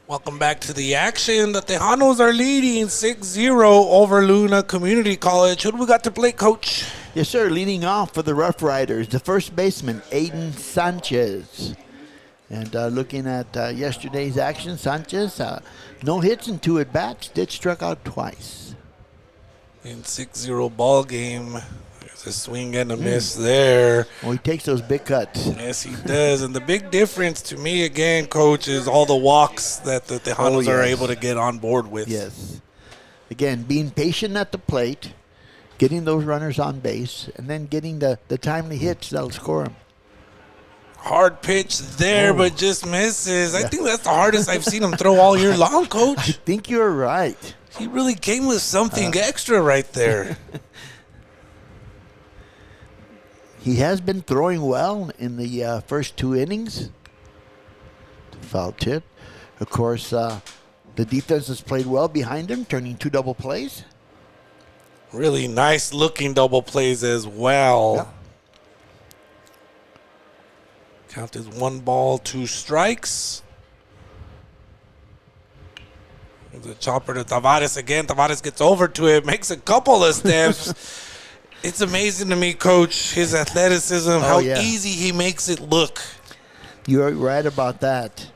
Welcome back to the action. The Tejanos are leading 6-0 over Luna Community College. Who do we got to play, Coach? Yes, sir. Leading off for the Rough Riders, the first baseman, Aiden Sanchez. And looking at yesterday's action, Sanchez, no hits and 2 at-bats, did struck out twice. In 6-0 ball game, there's a swing and a miss there. Well, he takes those big cuts. Yes, he does. And the big difference to me, again, Coach, is all the walks that the Tejanos are able to get on board with. Yes. Again, being patient at the plate, getting those runners on base, and then getting the timely hits that'll score them. Hard pitch there, but just misses. I think that's the hardest I've seen him throw all year long, I Coach. think you're right. He really came with something extra right there. He has been throwing well in the first 2 innings. Foul tip. Of course, the defense has played well behind him, turning 2 double plays. Really nice looking double plays as well. Yep. Count is 1 ball, 2 strikes. There's a chopper to Tavares again. Tavares gets over to it, makes a couple of steps. It's amazing to me, Coach, his athleticism, how easy he makes it look. You're right about that.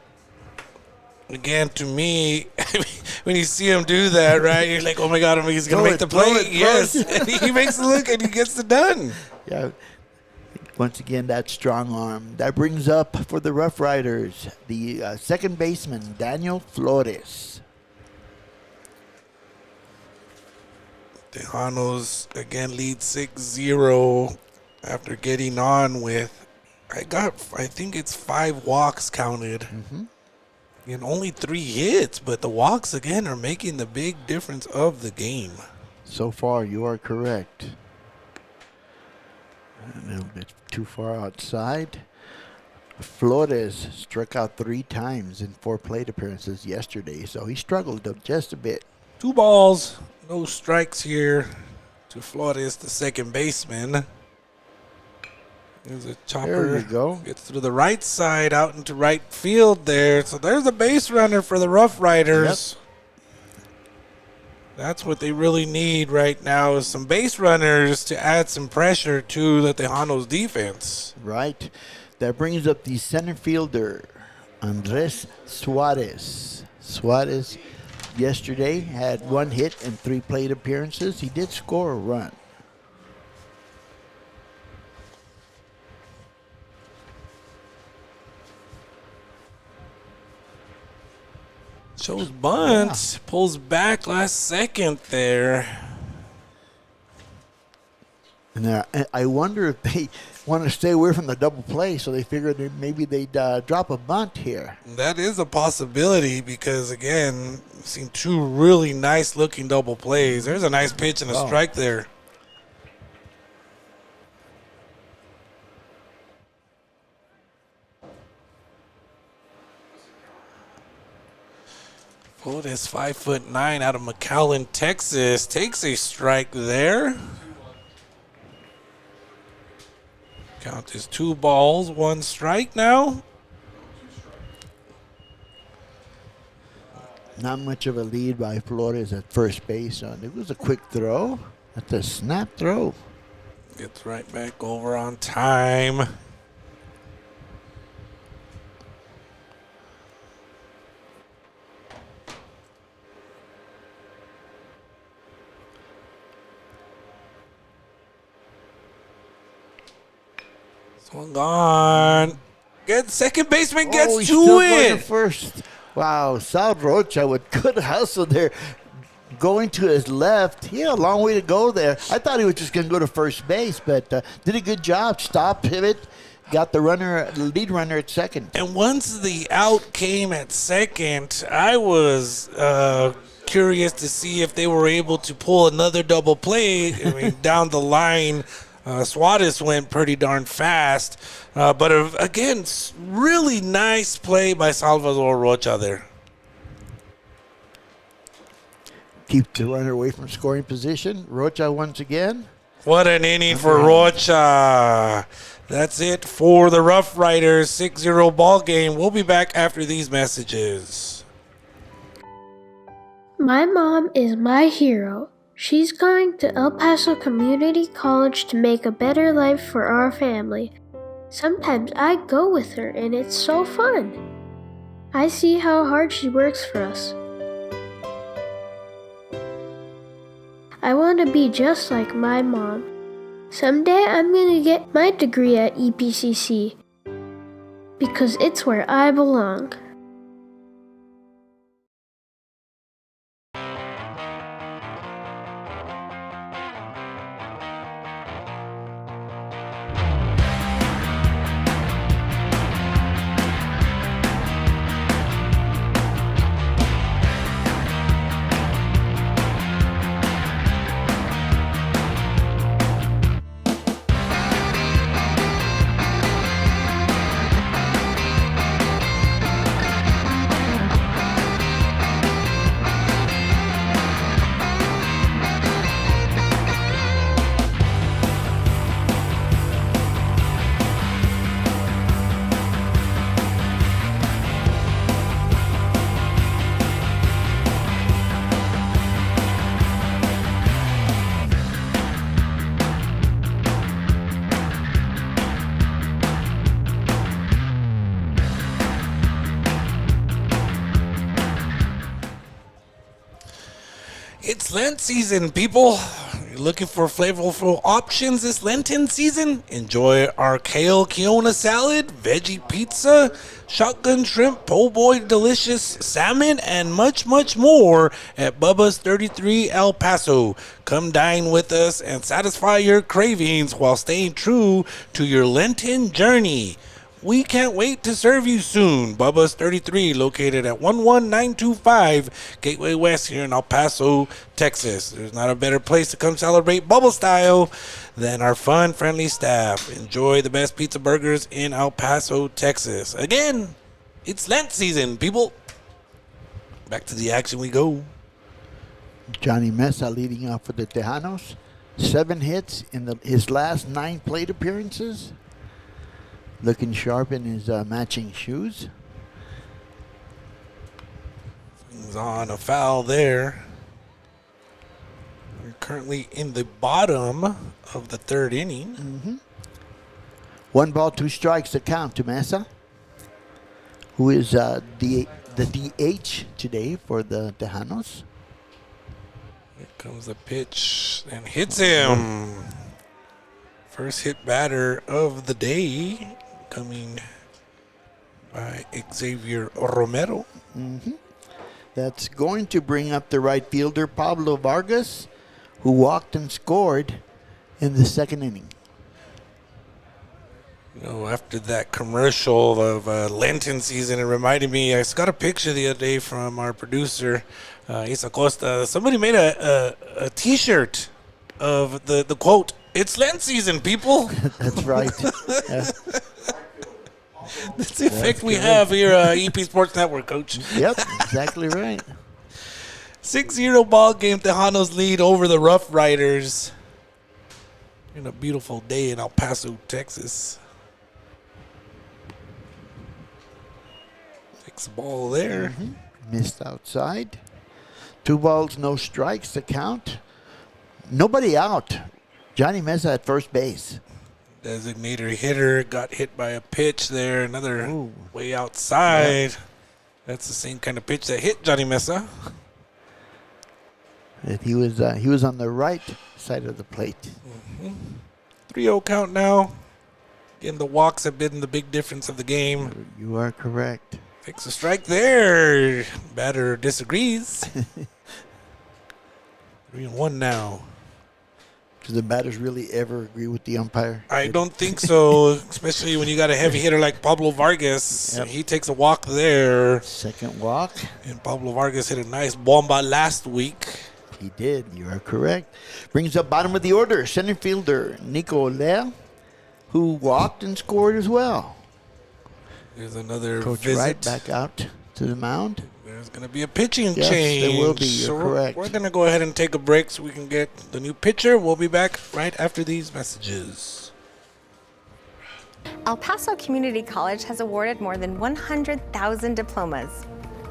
Again, to me, when you see him do that, right, you're like, oh my God, he's going to make the play. Yes, and he makes it look and he gets it done. Yeah. Once again, that strong arm. That brings up for the Rough Riders the second baseman, Daniel Flores. Tejanos again lead 6-0 after getting on with, I think it's 5 walks counted. Mm-hmm. And only 3 hits, but the walks again are making the big difference of the game. So far, you are correct. A little bit too far outside. Flores struck out 3 times in 4 plate appearances yesterday, so he struggled just a bit. 2 balls, no strikes here to Flores, the second baseman. There's a chopper. There you go. Gets through the right side out into right field there. So there's a base runner for the Rough Riders. Yep. That's what they really need right now is some base runners to add some pressure to the Tejanos defense. Right. That brings up the center fielder, Andres Suarez. Suarez yesterday had 1 hit and 3 plate appearances. He did score a run. Shows bunt, pulls back last second there. And I wonder if they want to stay away from the double play, so they figured that maybe they'd drop a bunt here. That is a possibility because, again, we've seen 2 really nice-looking double plays. There's a nice pitch and a strike there. Flores, 5'9" out of McAllen, Texas, takes a strike there. Count is 2 balls, 1 strike now. Not much of a lead by Flores at first base. It was a quick throw. That's a snap throw. Gets right back over on time. Swung on. Good second baseman gets he's to still going to it. first. Wow, Sal Rocha with good hustle there. Going to his left. He had a long way to go there. I thought he was just going to go to first base, but did a good job. Stop, pivot, got the lead runner at second. And once the out came at second, I was curious to see if they were able to pull another double play. I mean, down the line, Suarez went pretty darn fast. But again, really nice play by Salvador Rocha there. Keep the runner away from scoring position. Rocha once again. What an inning for Rocha. That's it for the Rough Riders 6-0 ball game. We'll be back after these messages. My mom is my hero. She's going to El Paso Community College to make a better life for our family. Sometimes I go with her and it's so fun. I see how hard she works for us. I want to be just like my mom. Someday I'm going to get my degree at EPCC because it's where I belong. Lent season, people. You're looking for flavorful options this Lenten season? Enjoy our kale Kiona salad, veggie pizza, shotgun shrimp, po' boy delicious salmon, and much, much more at Bubba's 33 El Paso. Come dine with us and satisfy your cravings while staying true to your Lenten journey. We can't wait to serve you soon. Bubba's 33, located at 11925 Gateway West here in El Paso, Texas. There's not a better place to come celebrate Bubba style than our fun, friendly staff. Enjoy the best pizza burgers in El Paso, Texas. Again, it's Lent season, people. Back to the action we go. Johnny Mesa leading off for the Tejanos. 7 hits in his last 9 plate appearances. Looking sharp in his matching shoes. He's on a foul there. We're currently in the bottom of the 3rd inning. 1 ball, 2 strikes to count to Mesa, who is the DH today for the Tejanos. Here comes the pitch and hits him. First hit batter of the day, coming by Xavier Romero. That's going to bring up the right fielder, Pablo Vargas, who walked and scored in the 2nd inning. You know, after that commercial of Lenten season, it reminded me, I got a picture the other day from our producer, Isa Costa. Somebody made a T-shirt of the quote, "It's Lent season, people." That's right. That's the effect we have here at EP Sports Network, Coach. Yep, exactly right. 6-0 ball game. Tejanos lead over the Rough Riders. In a beautiful day in El Paso, Texas. Takes the ball there. Missed outside. 2 balls, no strikes to count. Nobody out. Johnny Mesa at first base. Designator hitter got hit by a pitch there. Another way outside. Yeah. That's the same kind of pitch that hit Johnny Mesa. And he was on the right side of the plate. 3-0 count now. Again, the walks have been the big difference of the game. You are correct. Takes a strike there. Batter disagrees. 3-1 now. Do the batters really ever agree with the umpire? I don't think so, especially when you got a heavy hitter like Pablo Vargas. Yep. He takes a walk there. 2nd walk. And Pablo Vargas hit a nice bomba last week. He did. You are correct. Brings up bottom of the order, center fielder Nico Olea, who walked and scored as well. There's another Coach visit. Wright back out to the mound. There's going to be a pitching change. Yes, there will be. You're correct. We're going to go ahead and take a break so we can get the new pitcher. We'll be back right after these messages. El Paso Community College has awarded more than 100,000 diplomas.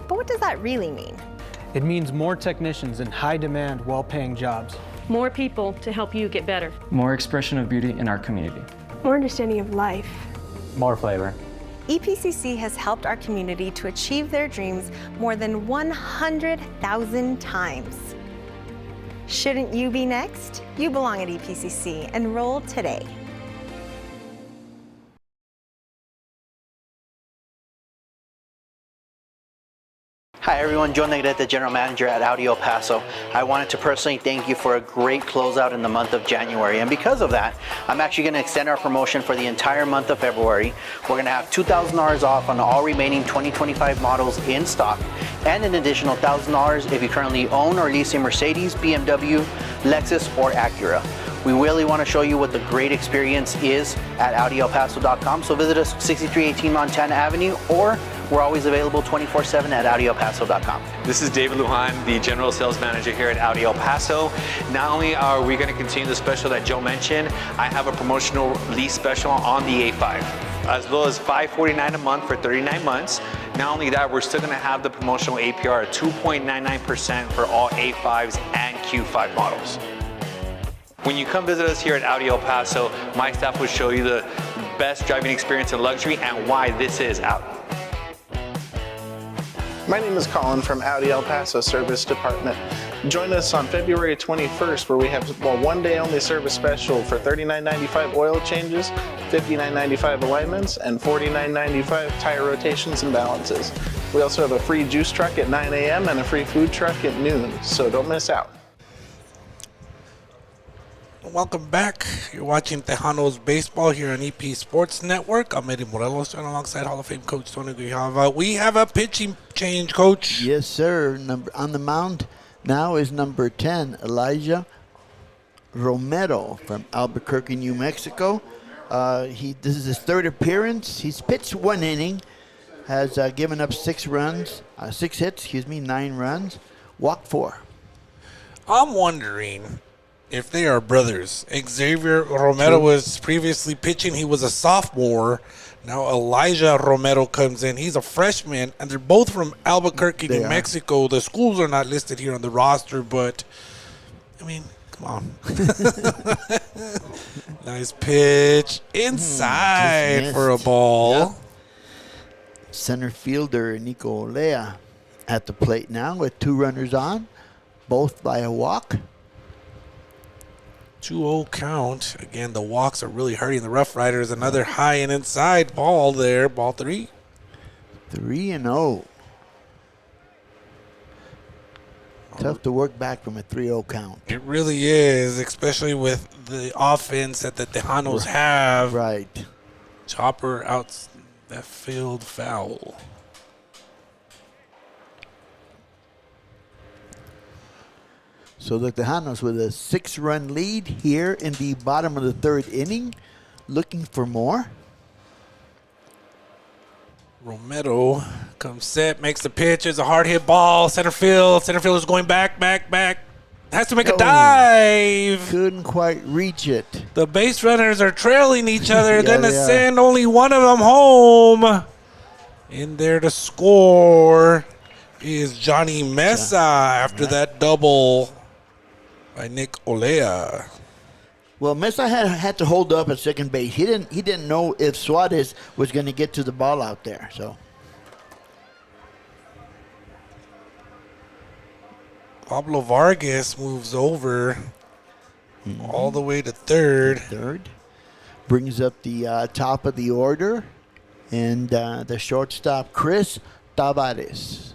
But what does that really mean? It means more technicians in high-demand, well-paying jobs. More people to help you get better. More expression of beauty in our community. More understanding of life. More flavor. EPCC has helped our community to achieve their dreams more than 100,000 times. Shouldn't you be next? You belong at EPCC. Enroll today. Hi everyone, Joe Negrete, General Manager at Audi El Paso. I wanted to personally thank you for a great closeout in the month of January, and because of that, I'm actually going to extend our promotion for the entire month of February. We're going to have $2,000 off on all remaining 2025 models in stock, and an additional $1,000 if you currently own or lease a Mercedes, BMW, Lexus, or Acura. We really want to show you what the great experience is at AudiElPaso.com, so visit us 6318 Montana Avenue, or we're always available 24/7 at AudiElPaso.com. This is David Lujan, the General Sales Manager here at Audi El Paso. Not only are we going to continue the special that Joe mentioned, I have a promotional lease special on the A5, as low as $549 a month for 39 months. Not only that, we're still going to have the promotional APR at 2.99% for all A5s and Q5 models. When you come visit us here at Audi El Paso, my staff will show you the best driving experience in luxury and why this is Audi. My name is Colin from Audi El Paso Service Department. Join us on February 21st where we have one day only service special for $39.95 oil changes, $59.95 alignments, and $49.95 tire rotations and balances. We also have a free juice truck at 9 a.m. and a free food truck at noon, so don't miss out. Welcome back. You're watching Tejanos Baseball here on EP Sports Network. I'm Eddie Morelos, and alongside Hall of Fame Coach Tony Grijalva. We have a pitching change, Coach. Yes, sir. On the mound now is number 10, Elijah Romero from Albuquerque, New Mexico. This is his third appearance. He's pitched 1 inning, has given up 6 hits, 9 runs, walked 4. I'm wondering if they are brothers. Xavier Romero was previously pitching. He was a sophomore. Now Elijah Romero comes in. He's a freshman, and they're both from Albuquerque, New Mexico. The schools are not listed here on the roster, but, I mean, come on. Nice pitch. Inside for a ball. Yep. Center fielder Nico Lea at the plate now with 2 runners on, both by a walk. 2-0 count. Again, the walks are really hurting the Rough Riders. Another high and inside ball there. Ball 3. 3-0. Tough to work back from a 3-0 count. It really is, especially with the offense that the Tejanos have. Right. Chopper out that field foul. So the Tejanos with a 6-run lead here in the bottom of the 3rd inning, looking for more. Romero comes set, makes the pitch. It's a hard hit ball. Center field. Center field is going back. Has to make a dive. Couldn't quite reach it. The base runners are trailing each other. Gonna send only one of them home. In there to score is Johnny Mesa after that double by Nick Olea. Well, Mesa had to hold up at second base. He didn't know if Suarez was going to get to the ball out there. So Pablo Vargas moves over all the way to third. Brings up the top of the order, and the shortstop Chris Tavares.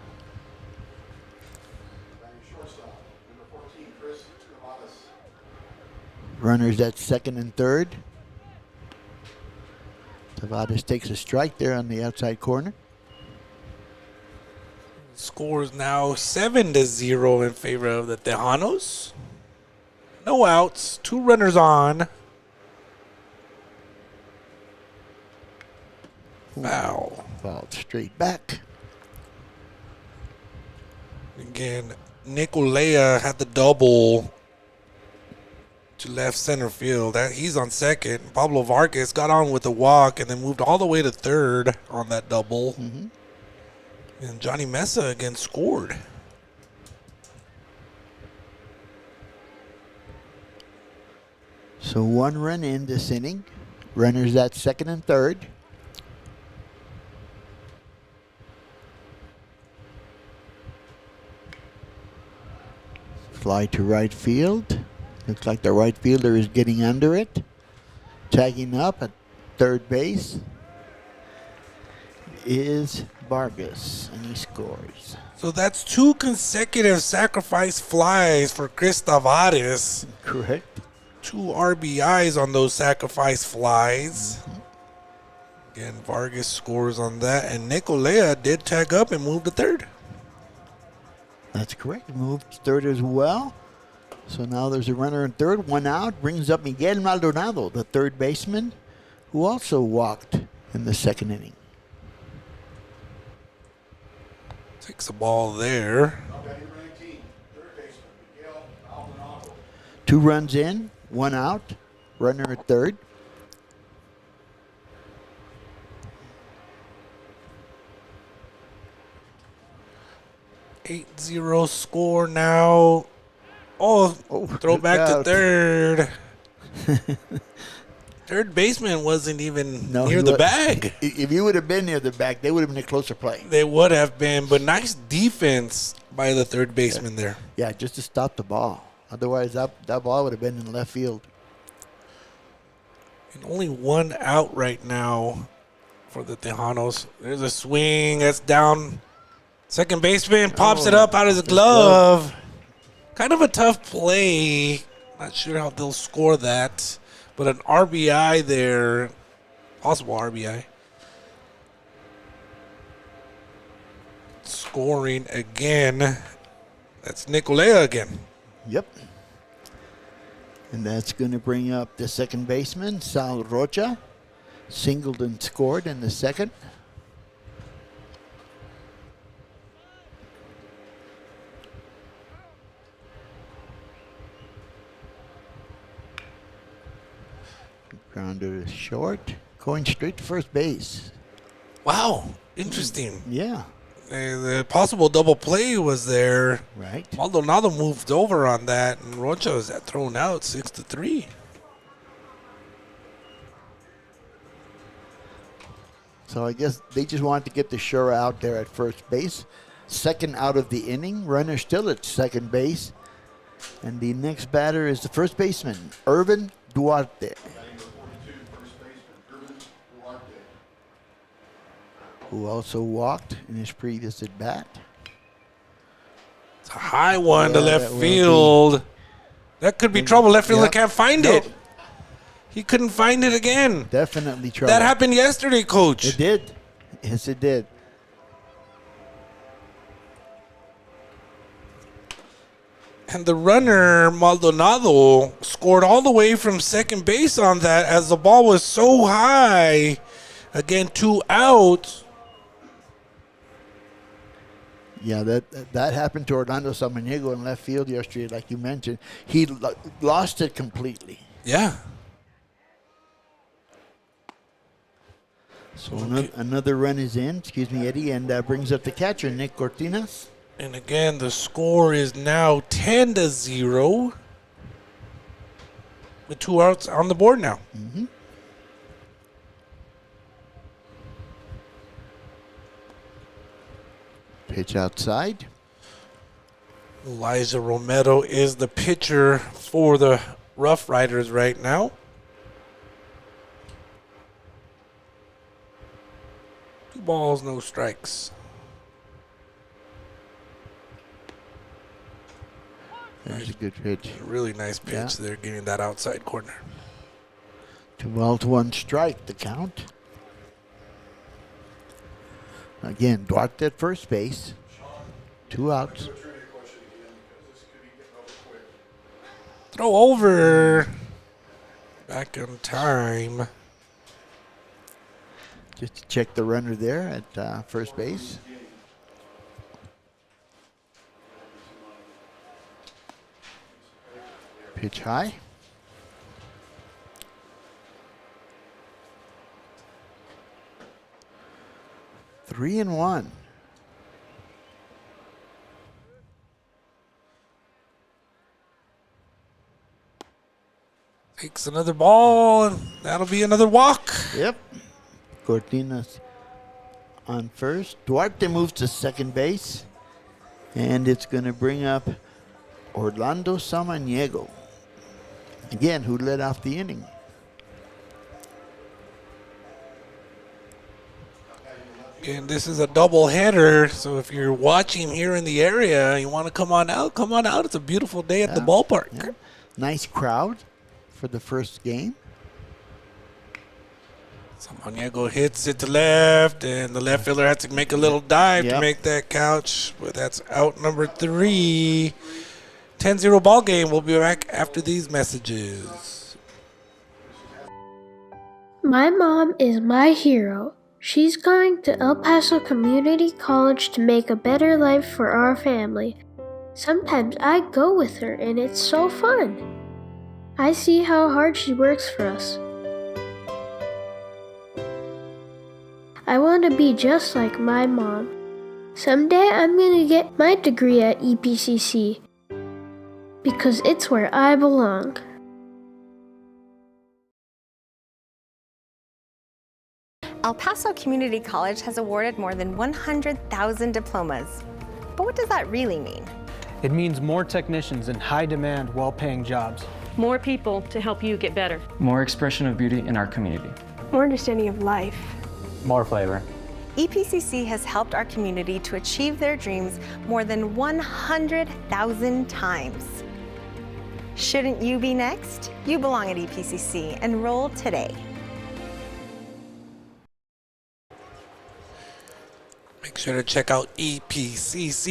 Runners at second and third. Tavares takes a strike there on the outside corner. Score is now 7-0 in favor of the Tejanos. No outs, 2 runners on. Foul. Fouled straight back. Again, Nick Olea had the double to left center field. He's on second. Pablo Vargas got on with the walk and then moved all the way to third on that double. And Johnny Mesa again scored. So 1 run in this inning. Runners at second and third. Fly to right field. Looks like the right fielder is getting under it. Tagging up at third base is Vargas, and he scores. So that's 2 consecutive sacrifice flies for Chris Tavares. Correct. 2 RBIs on those sacrifice flies. Again, Vargas scores on that, and Nick Olea did tag up and move to third. That's correct. Moved to third as well. So now there's a runner in third, 1 out. Brings up Miguel Maldonado, the third baseman, who also walked in the second inning. Takes a ball there. 2 runs in, 1 out. Runner at third. Eight 8-0 score now. Oh, throw back to third. Third baseman wasn't even near the bag. If you would have been near the bag, they would have been a closer play. They would have been, but nice defense by the third baseman there. Yeah, just to stop the ball. Otherwise, that ball would have been in left field. And only one out right now for the Tejanos. There's a swing that's down. Second baseman pops it up out of the glove. Kind of a tough play. Not sure how they'll score that. But an RBI there. Possible RBI. Scoring again. That's Nicolea again. Yep. And that's going to bring up the second baseman, Sal Rocha. Singled and scored in the second. Grounder is short. Going straight to first base. Wow. Interesting. Yeah. The possible double play was there. Right. Maldonado moved over on that, and Rocha was thrown out 6-3. So I guess they just wanted to get the sure out there at first base. Second out of the inning. Runner still at second base. And the next batter is the first baseman, Irvin Duarte. Who also walked in his previous at bat. It's a high one to left that field. That could be trouble. Left fielder can't find Nope. it. He couldn't find it again. Definitely trouble. That happened yesterday, Coach. It did. Yes, it did. And the runner, Maldonado, scored all the way from second base on that as the ball was so high. Again, 2 outs. Yeah, that happened to Orlando Samaniego in left field yesterday, like you mentioned. He lost it completely. Yeah. So another run is in, Eddie, and brings up the catcher, Nick Cortinas. And again, the score is now 10-0 with 2 outs on the board now. Mm-hmm. Pitch outside. Elijah Romero is the pitcher for the Rough Riders right now. 2 balls, no strikes. There's a good pitch. Really nice pitch there, getting that outside corner. 2-1 strike, the count. Again, Duarte at first base. 2 outs. Throw over. Back on time. Just to check the runner there at first base. Pitch high. Three and one. Takes another ball, and that'll be another walk. Yep. Cortinas on first. Duarte moves to second base. And it's going to bring up Orlando Samaniego. Again, who led off the inning. And this is a double header, so if you're watching here in the area, you want to come on out, come on out. It's a beautiful day at the ballpark. Yeah. Nice crowd for the first game. Samaniego hits it to left, and the left fielder had to make a little dive to make that couch. But that's out number 3. 10-0 ball game. We'll be back after these messages. My mom is my hero. She's going to El Paso Community College to make a better life for our family. Sometimes I go with her and it's so fun. I see how hard she works for us. I want to be just like my mom. Someday I'm going to get my degree at EPCC because it's where I belong. El Paso Community College has awarded more than 100,000 diplomas. But what does that really mean? It means more technicians in high-demand, well-paying jobs. More people to help you get better. More expression of beauty in our community. More understanding of life. More flavor. EPCC has helped our community to achieve their dreams more than 100,000 times. Shouldn't you be next? You belong at EPCC. Enroll today. Make sure to check out epcc.edu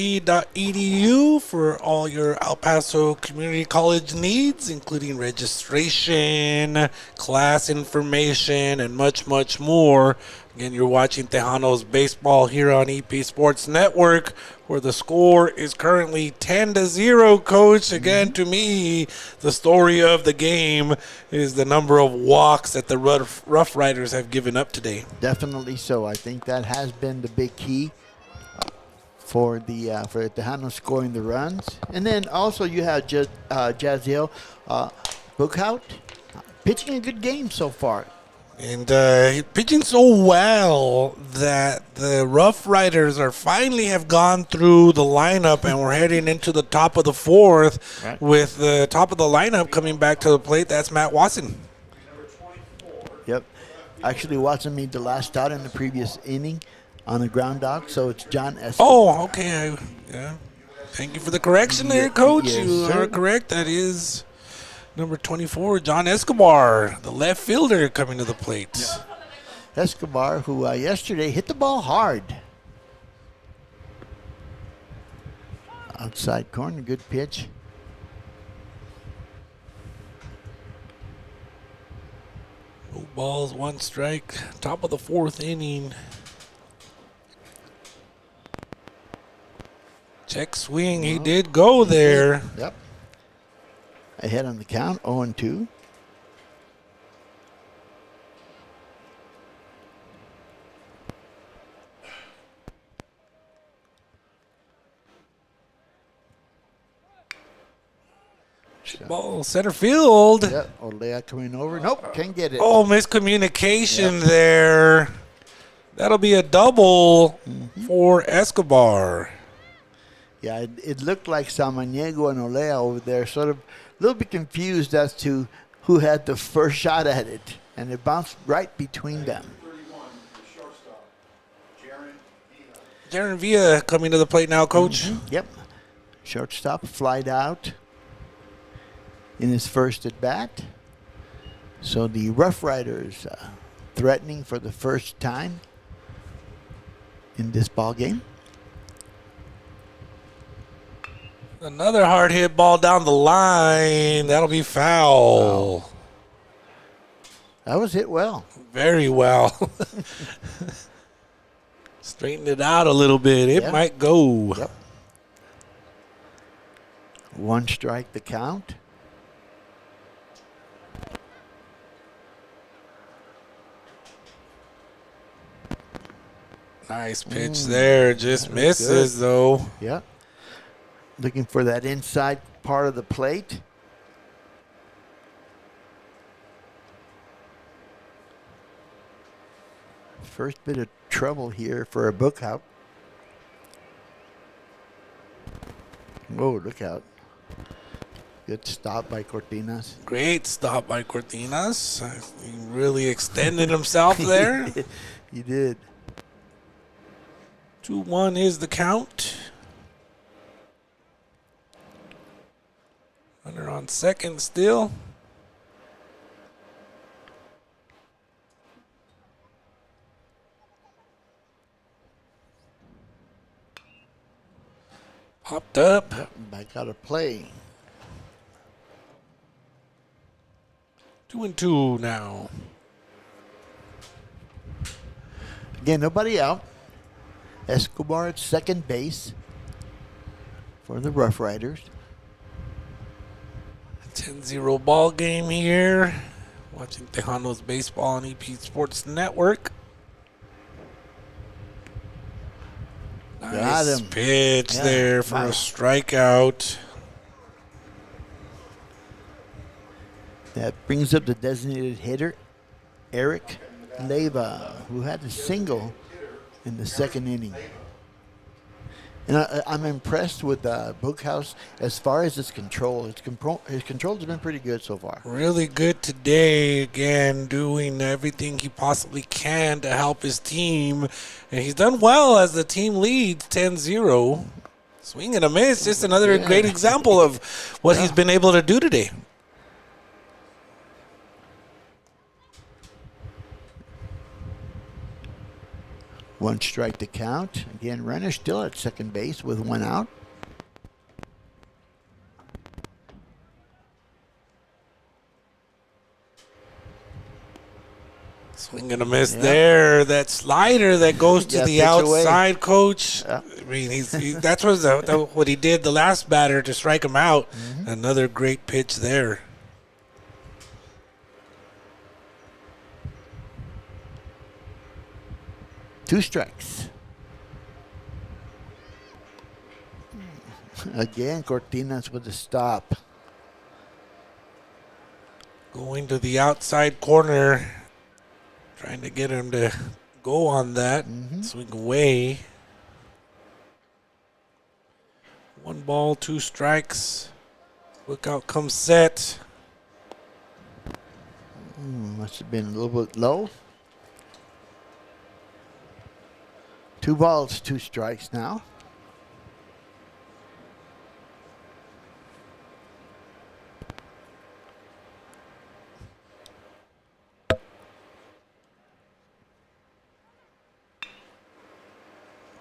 for all your El Paso Community College needs, including registration, class information, and much, much more. Again, you're watching Tejanos baseball here on EP Sports Network, where the score is currently 10-0, Coach. Again, to me, the story of the game is the number of walks that the Rough Riders have given up today. Definitely so. I think that has been the big key for the Tejanos scoring the runs. And then also you have Jaziel Bookhout pitching a good game so far. And pitching so well that the Rough Riders are finally have gone through the lineup, and we're heading into the top of the fourth, right, with the top of the lineup coming back to the plate. That's Matt Watson. Yep. Actually, Watson made the last out in the previous inning on the ground dog, so it's John S. Oh, okay. Yeah. Thank you for the correction there, Coach. Yes, you sir. are correct. That is number 24, John Escobar, the left fielder, coming to the plate. Yeah. Escobar, who yesterday hit the ball hard. Outside corner, good pitch. No balls, one strike. Top of the fourth inning. Check swing. He did go there. Yep. Ahead on the count, 0-2. Ball center field. Yep. Olea coming over. Nope, can't get it. Oh, miscommunication there. That'll be a double for Escobar. Yeah, it looked like Samaniego and Olea over there, sort of a little bit confused as to who had the first shot at it, and it bounced right between them. Jaron Villa coming to the plate now, Coach. Yep. Shortstop flied out in his first at bat. So the Rough Riders threatening for the first time in this ball game. Another hard hit ball down the line. That'll be foul. Wow. That was hit well. Very well. Straighten it out a little bit. It might go. Yep. One strike the count. Nice pitch there. Just misses, though. Yep. Looking for that inside part of the plate. First bit of trouble here for a book out. Whoa, look out. Good stop by Cortinas. Great stop by Cortinas. He really extended himself there. He did. 2-1 is the count. Runner on second still. Popped up. Back out of play. 2-2 now. Again, nobody out. Escobar at second base for the Rough Riders. 10-0 ball game here. Watching Tejanos baseball on EP Sports Network. Nice pitch there for a strikeout. That brings up the designated hitter, Eric Leyva, who had a single in the second inning. And I'm impressed with Bookhouse as far as his control. His control has been pretty good so far. Really good today. Again, doing everything he possibly can to help his team. And he's done well as the team leads 10-0. Swing and a miss. Just another great example of what he's been able to do today. One strike to count. Again, runner still at second base with one out. Swing and a miss there. That slider that goes to the outside, away. Coach. I mean, that's what he did the last batter to strike him out. Another great pitch there. Two strikes. Again, Cortinas with a stop. Going to the outside corner. Trying to get him to go on that. Swing away. 1 ball, 2 strikes. Look out, comes set. Must have been a little bit low. 2 balls, 2 strikes now.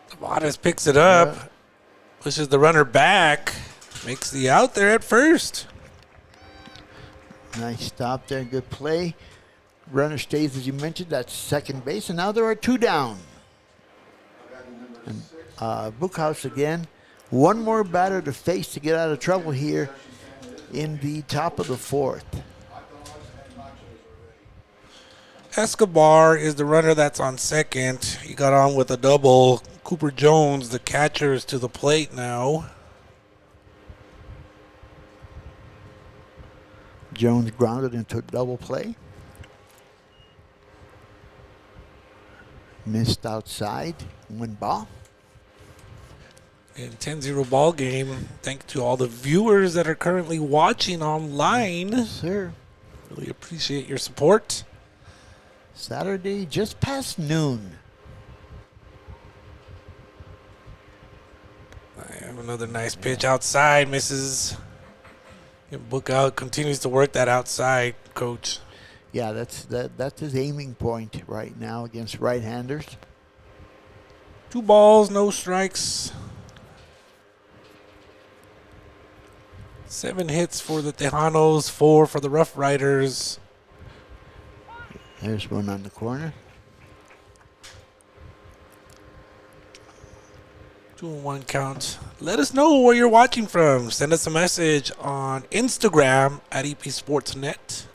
Tavares picks it up, pushes the runner back, makes the out there at first. Nice stop there, good play. Runner stays, as you mentioned, that's second base, and now there are 2 down. And Bookhouse again. One more batter to face to get out of trouble here in the top of the 4th. Escobar is the runner that's on second. He got on with a double. Cooper Jones, the catcher, is to the plate now. Jones grounded into a double play. Missed outside. 1 ball. In 10-0 ball game. Thanks to all the viewers that are currently watching online. Yes, sir. Really appreciate your support. Saturday, just past noon. I have another nice pitch outside. Misses. Book out. Continues to work that outside, Coach. Yeah, that's his aiming point right now against right-handers. 2 balls, no strikes. 7 hits for the Tejanos, 4 for the Rough Riders. There's one on the corner. 2-1 count. Let us know where you're watching from. Send us a message on Instagram at EP Sportsnet.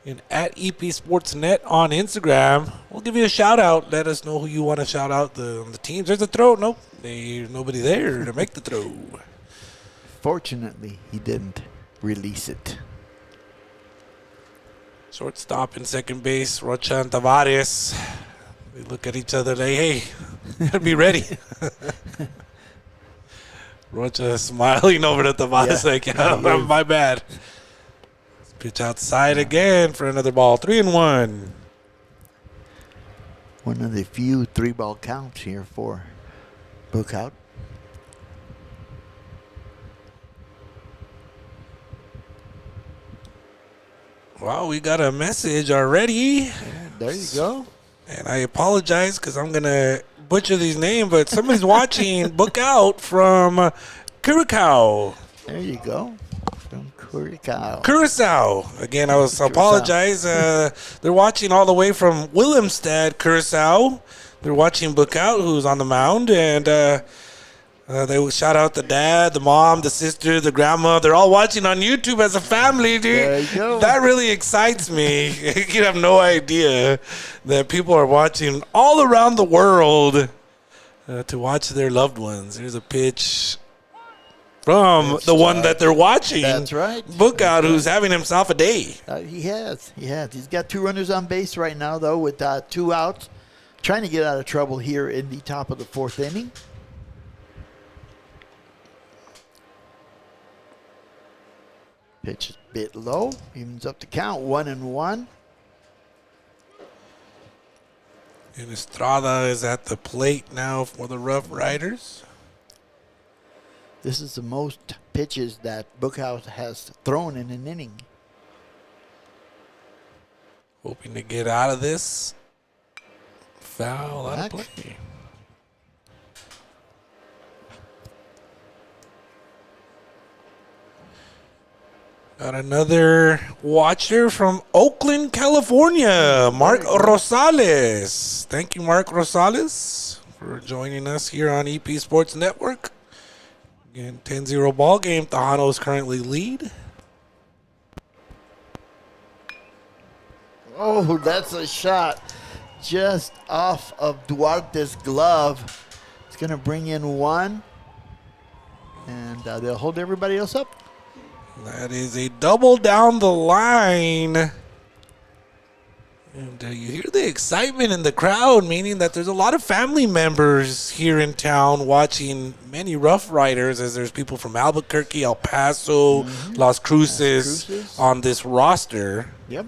And at EP Sportsnet on Instagram. We'll give you a shout out. Let us know who you want to shout out the teams. There's a throw. Nope. There's nobody there to make the throw. Fortunately, he didn't release it. Shortstop and second base, Rocha and Tavares. They look at each other like, hey, gotta be ready. Rocha smiling over to Tavares like, oh, my bad. Pitch outside again for another ball. 3-1. One of the few 3-ball counts here for Bookout. Wow, we got a message already. Yeah, there you go. And I apologize because I'm going to butcher these names, but somebody's watching Book Out from Curacao. There you go. From Curacao. Curacao. Again, I apologize. They're watching all the way from Willemstad, Curacao. They're watching Book Out, who's on the mound, and they will shout out the dad, the mom, the sister, the grandma. They're all watching on YouTube as a family, dude. There you go. That really excites me. You have no idea that people are watching all around the world to watch their loved ones. Here's a pitch from the one that they're watching. That's right. Book Out, who's having himself a day. He has. He's got 2 runners on base right now, though, with 2 outs. Trying to get out of trouble here in the top of the 4th inning. Pitch is a bit low. Evens up the count. 1-1. And Estrada is at the plate now for the Rough Riders. This is the most pitches that Bookhouse has thrown in an inning. Hoping to get out of this. Foul out of Back. play. Got another watcher from Oakland, California, Mark Rosales. Thank you, Mark Rosales, for joining us here on EP Sports Network. Again, 10-0 ball game. Tejanos currently lead. Oh, that's a shot just off of Duarte's glove. It's going to bring in one, and they'll hold everybody else up. That is a double down the line. And you hear the excitement in the crowd, meaning that there's a lot of family members here in town watching many Rough Riders, as there's people from Albuquerque, El Paso, Las Cruces on this roster. Yep.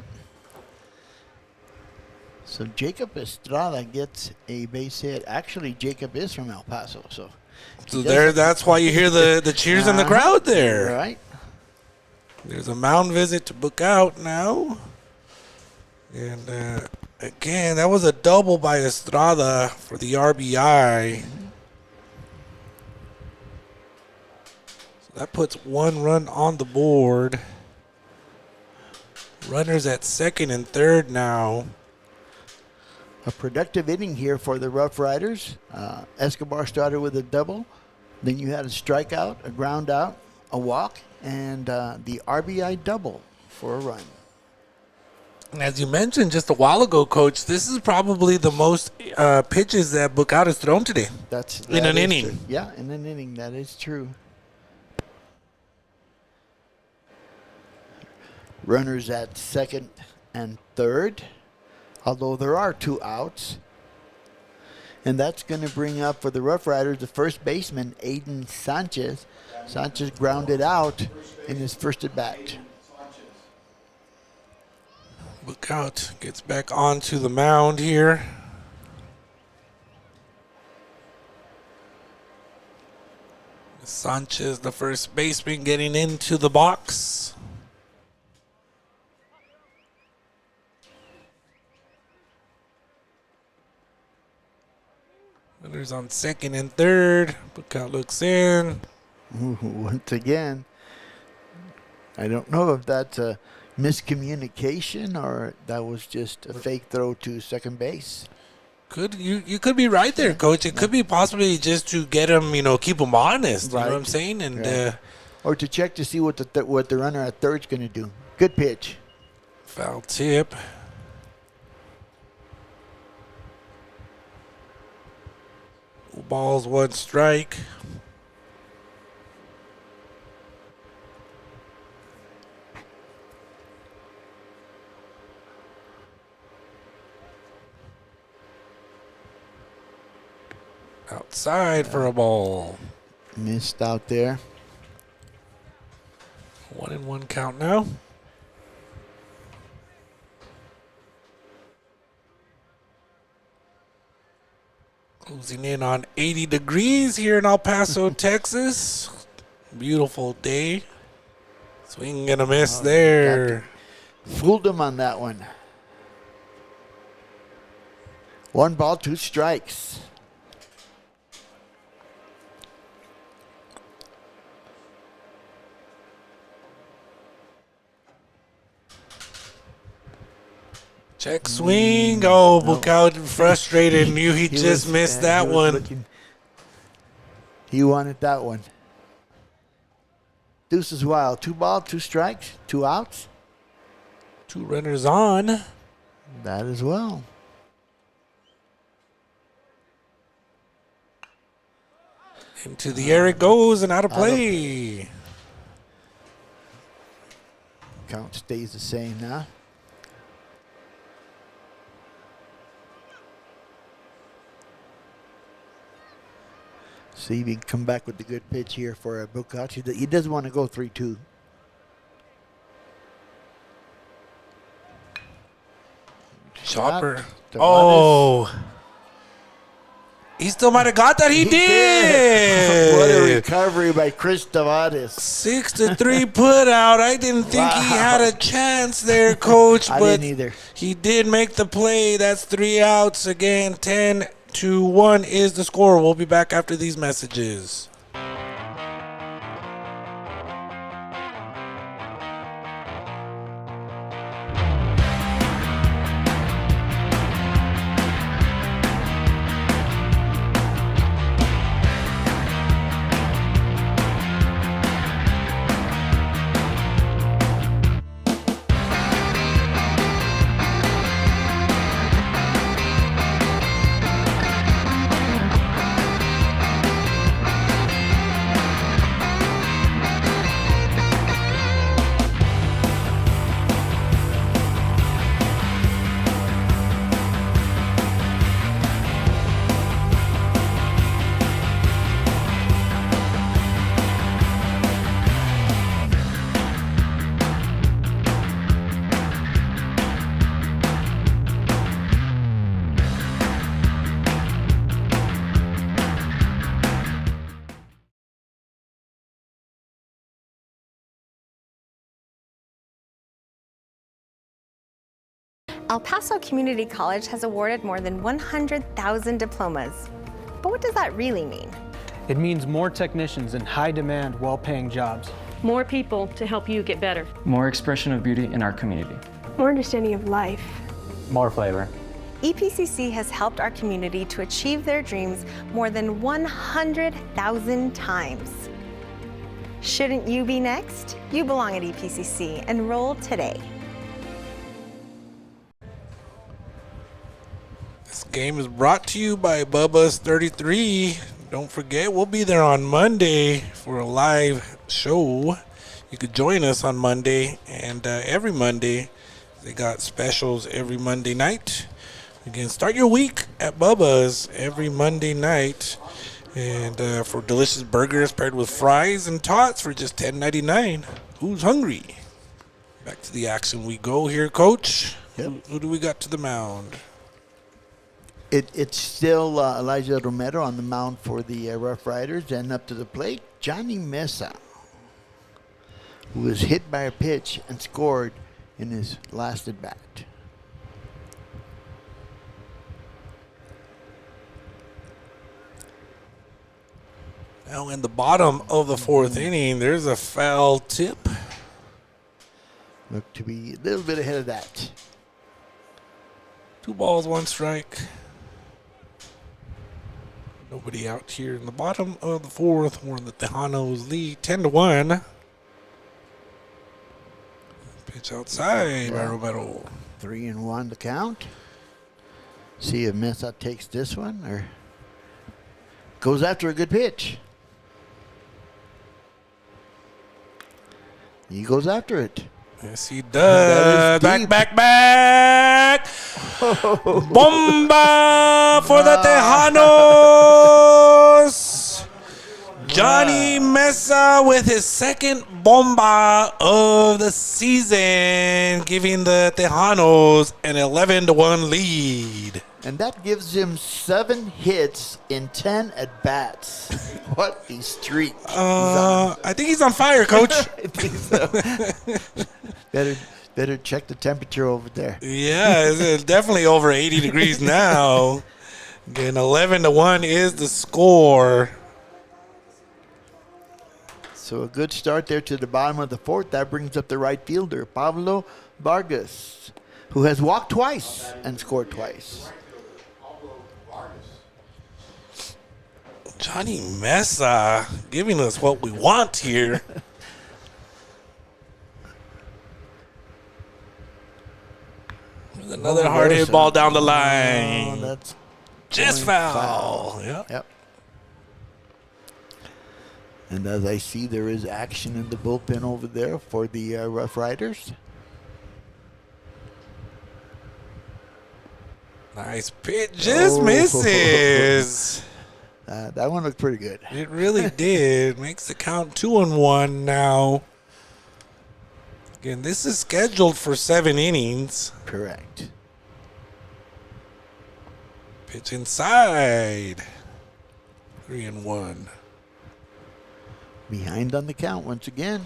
So Jacob Estrada gets a base hit. Actually, Jacob is from El Paso, so That's why you hear the cheers in the crowd there. Right. There's a mound visit to book out now. And again, that was a double by Estrada for the RBI. So that puts one run on the board. Runners at second and third now. A productive inning here for the Rough Riders. Escobar started with a double. Then you had a strikeout, a ground out, a walk, and the RBI double for a run. And as you mentioned just a while ago, Coach, this is probably the most pitches that Bookout has thrown today. That in an is inning. true. Yeah, in an inning. That is true. Runners at second and third, although there are 2 outs. And that's going to bring up for the Rough Riders the first baseman, Aiden Sanchez. Sanchez grounded out in his first at bat. Bookout gets back onto the mound here. Sanchez, the first baseman, getting into the box. Runners on second and third. Bookout looks in. Once again, I don't know if that's a miscommunication or that was just a fake throw to second base. You could be right there, Coach. It could be possibly just to get him, keep him honest. Right. You know what I'm saying? And or to check to see what the runner at third's going to do. Good pitch. Foul tip. Balls, 1 strike. Outside for a ball. Missed out there. 1-1 count now. Closing in on 80 degrees here in El Paso, Texas. Beautiful day. Swing and a miss there. Fooled him on that one. 1 ball, 2 strikes. Check swing. Oh, Bookout frustrated. Knew he just missed that one. He wanted that one. Deuce is wild. 2 ball, 2 strikes, 2 outs. 2 runners on. That as well. Into the air it goes and out of play. Count stays the same now. See if he can come back with the good pitch here for Bookout. He doesn't want to go 3-2. Chopper. Tejanos. Oh. He still might have got that. He did. What a recovery by Chris Tejanos. 6-3 put out. I didn't think he had a chance there, Coach. I but didn't either. He did make the play. That's 3 outs. Again, 10-1 is the score. We'll be back after these messages. El Paso Community College has awarded more than 100,000 diplomas. But what does that really mean? It means more technicians in high-demand, well-paying jobs. More people to help you get better. More expression of beauty in our community. More understanding of life. More flavor. EPCC has helped our community to achieve their dreams more than 100,000 times. Shouldn't you be next? You belong at EPCC. Enroll today. This game is brought to you by Bubba's 33. Don't forget, we'll be there on Monday for a live show. You could join us on Monday, and every Monday, they got specials every Monday night. Again, start your week at Bubba's every Monday night, and for delicious burgers paired with fries and tots for just $10.99. Who's hungry? Back to the action we go here, Coach. Yep. Who do we got to the mound? It's still Elijah Romero on the mound for the Rough Riders, and up to the plate, Johnny Mesa, who was hit by a pitch and scored in his last at bat. Now in the bottom of the fourth inning, there's a foul tip. Look to be a little bit ahead of that. 2 balls, 1 strike. Nobody out here in the bottom of the fourth. We're in the Tejanos lead 10-1. Pitch outside by Romero. 3-1 the count. See if Mesa takes this one or goes after a good pitch. He goes after it. Yes, he does. Back. Bomba for the Tejanos. Johnny Mesa with his second bomba of the season, giving the Tejanos an 11-1 lead. And that gives him 7 hits in 10 at-bats. What a streak. I think he's on fire, Coach. I think so. Better check the temperature over there. Yeah, it's definitely over 80 degrees now. Again, 11-1 is the score. So a good start there to the bottom of the fourth. That brings up the right fielder, Pablo Vargas, who has walked twice and scored twice. Johnny Mesa giving us what we want here. Another hard hit ball down the line. That's just foul. Yep. And as I see, there is action in the bullpen over there for the Rough Riders. Nice pitch. Just misses. That one looked pretty good. It really did. Makes the count 2-1 now. Again, this is scheduled for 7 innings. Correct. Pitch inside. 3-1. Behind on the count once again.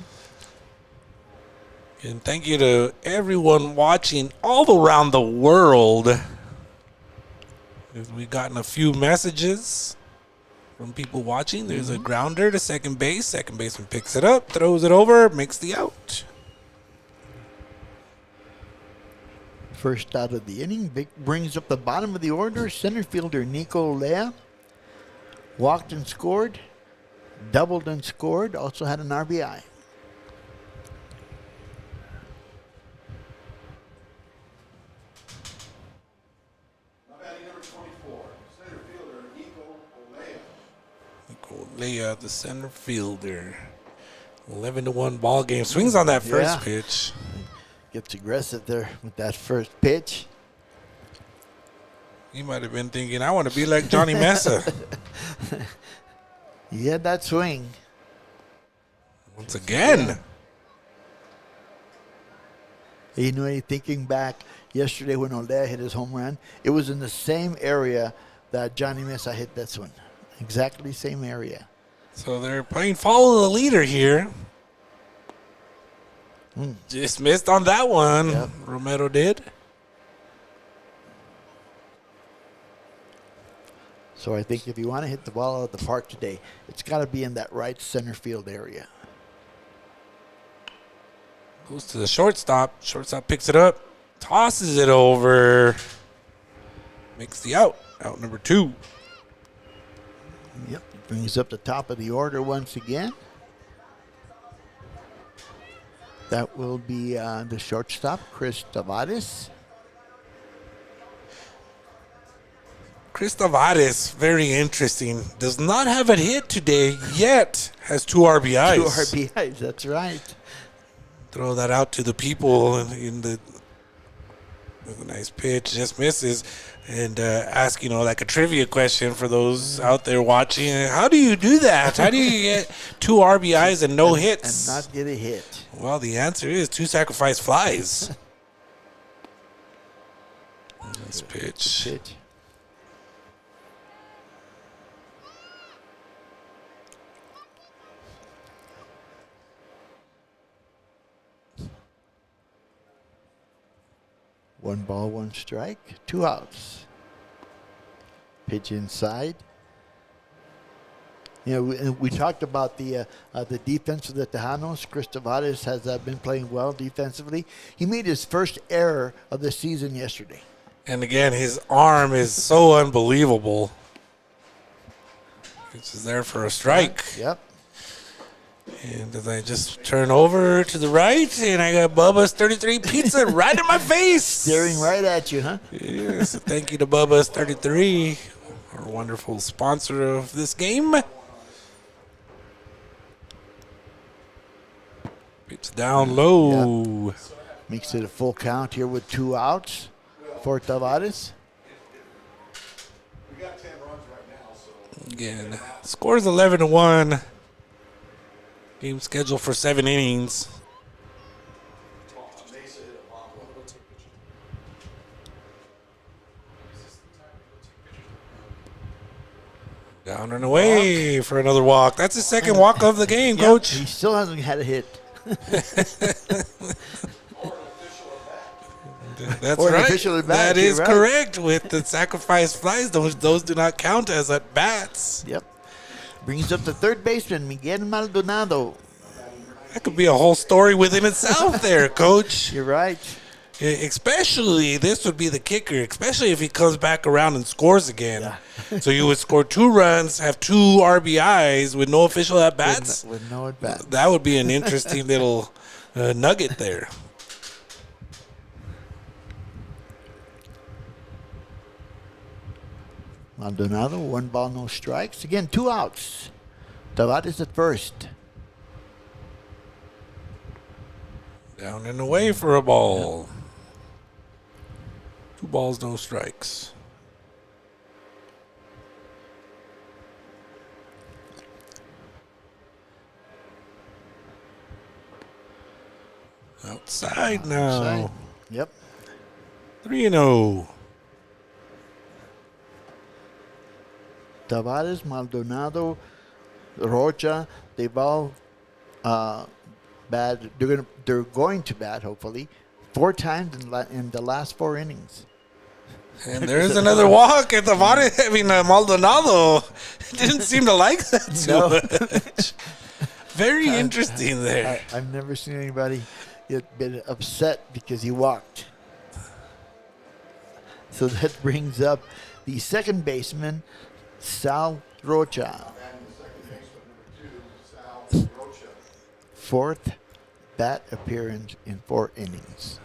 And thank you to everyone watching all around the world. We've gotten a few messages from people watching. There's a grounder to second base. Second baseman picks it up, throws it over, makes the out. First out of the inning, brings up the bottom of the order. Center fielder Nico Lea walked and scored, doubled and scored, also had an RBI. Lea, the center fielder. 11-1 ball game. Swings on that first pitch. Gets aggressive there with that first pitch. He might have been thinking, I want to be like Johnny Mesa. He had that swing. Once again. You know, thinking back yesterday when Olea hit his home run, it was in the same area that Johnny Mesa hit this one. Exactly same area. So they're playing follow the leader here. Just missed on that one. Yep. Romero did. So I think if you want to hit the ball out of the park today, it's got to be in that right center field area. Goes to the shortstop. Shortstop picks it up. Tosses it over. Makes the out. Out number 2. Yep. Brings up the top of the order once again. That will be the shortstop, Chris Tavares. Chris Tavares, very interesting. Does not have a hit today, yet has 2 RBIs. 2 RBIs, that's right. Throw that out to the people in the nice pitch, just misses. And ask, like a trivia question for those out there watching. How do you do that? How do you get 2 RBIs and no hits? And not get a hit. Well, the answer is 2 sacrifice flies. Nice pitch. One ball, 1 strike, 2 outs. Pitch inside. We talked about the defense of the Tejanos. Chris Tavares has been playing well defensively. He made his first error of the season yesterday. And again, his arm is so unbelievable. It's there for a strike. Yep. And as I just turn over to the right, and I got Bubba's 33 pizza right in my face. Staring right at you, huh? Yes. Thank you to Bubba's 33, our wonderful sponsor of this game. Pitch down low. Yep. Makes it a full count here with 2 outs for Tavares. We got 10 runs right now, so. Again, scores 11-1. Game scheduled for 7 innings. Down and away for another walk. That's his second walk of the game, Coach. He still hasn't had a hit. That's or right. Official at bat, that is right. correct. With the sacrifice flies, those do not count as at bats. Yep. Brings up the third baseman, Miguel Maldonado. That could be a whole story within itself there, Coach. You're right. Especially, this would be the kicker, especially if he comes back around and scores again. Yeah. So you would score 2 runs, have 2 RBIs with no official at-bats. With no at-bats. That would be an interesting little nugget there. Maldonado, 1 ball, no strikes. Again, 2 outs. Tavares at first. Down and away for a ball. 2 balls, no strikes. Outside now. Outside. Yep. 3-0. Tavares, Maldonado, Rocha, they've all bat. They're going to bat, hopefully, 4 times in the last 4 innings. And there's another walk at the bottom. I mean, Maldonado didn't seem to like that too much. Very interesting there. I've never seen anybody get been upset because he walked. So that brings up the second baseman, Sal Rocha. Fourth bat appearance in 4 innings.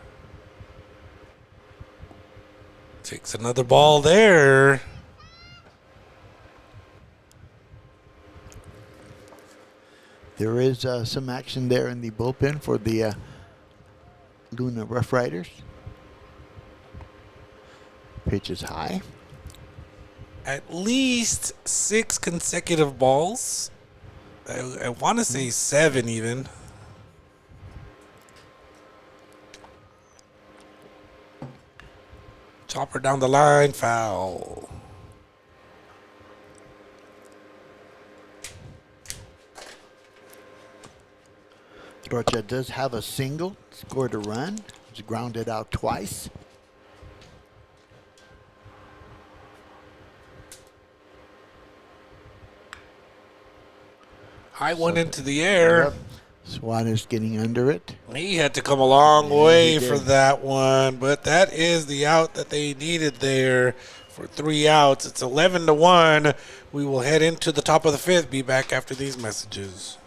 Takes another ball there. There is some action there in the bullpen for the Luna Rough Riders. Pitch is high. At least 6 consecutive balls. I want to say 7 even. Chopper down the line, foul. Rocha does have a single, scored a run, was grounded out twice. High one into the air. Yep. Swan is getting under it. He had to come a long way he for did. that one, but that is the out that they needed there for 3 outs. It's 11-1. We will head into the top of the 5th. Be back after these messages.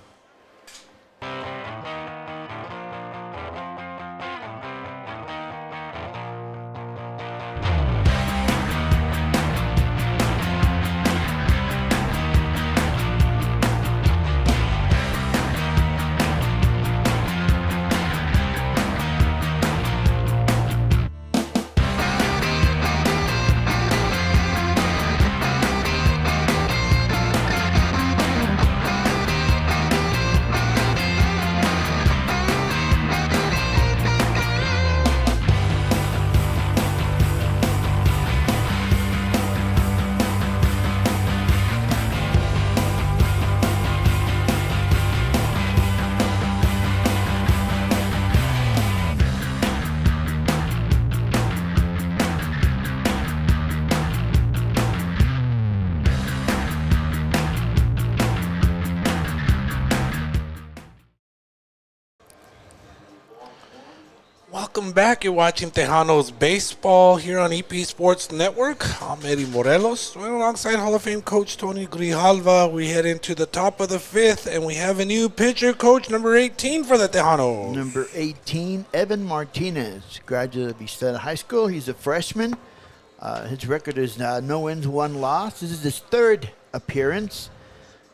Welcome back. You're watching Tejanos Baseball here on EP Sports Network. I'm Eddie Morelos. We're alongside Hall of Fame coach Tony Grijalva. We head into the top of the 5th, and we have a new pitcher, coach number 18 for the Tejanos. Number 18, Evan Martinez, graduate of Eisnega High School. He's a freshman. His record is no wins, 1 loss. This is his 3rd appearance.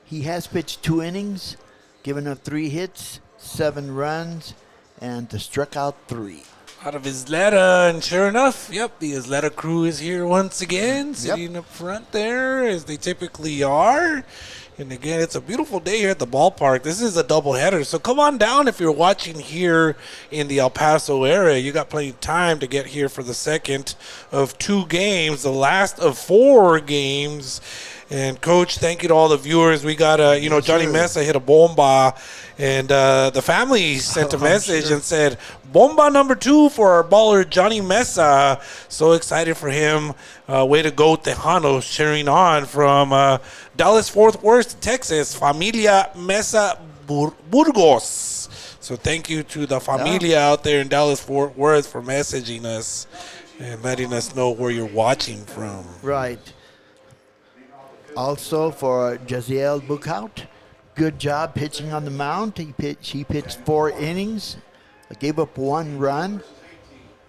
He has pitched 2 innings, given up 3 hits, 7 runs, and struck out 3. Out of Isleta, and sure enough, yep, the Isleta crew is here once again, sitting up front there, as they typically are. And again, it's a beautiful day here at the ballpark. This is a doubleheader, so come on down if you're watching here in the El Paso area. You got plenty of time to get here for the second of 2 games, the last of 4 games. And, Coach, thank you to all the viewers. We got, Johnny Mesa hit a bomba, and the family sent a message and said, bomba number 2 for our baller, Johnny Mesa. So excited for him. Way to go, Tejanos, cheering on from Dallas-Fort Worth, Texas, Familia Mesa Burgos. So thank you to the familia out there in Dallas-Fort Worth for messaging us and letting us know where you're watching from. Right. Also for Jaziel Buchhout, good job pitching on the mound. He pitched 4 innings, gave up 1 run,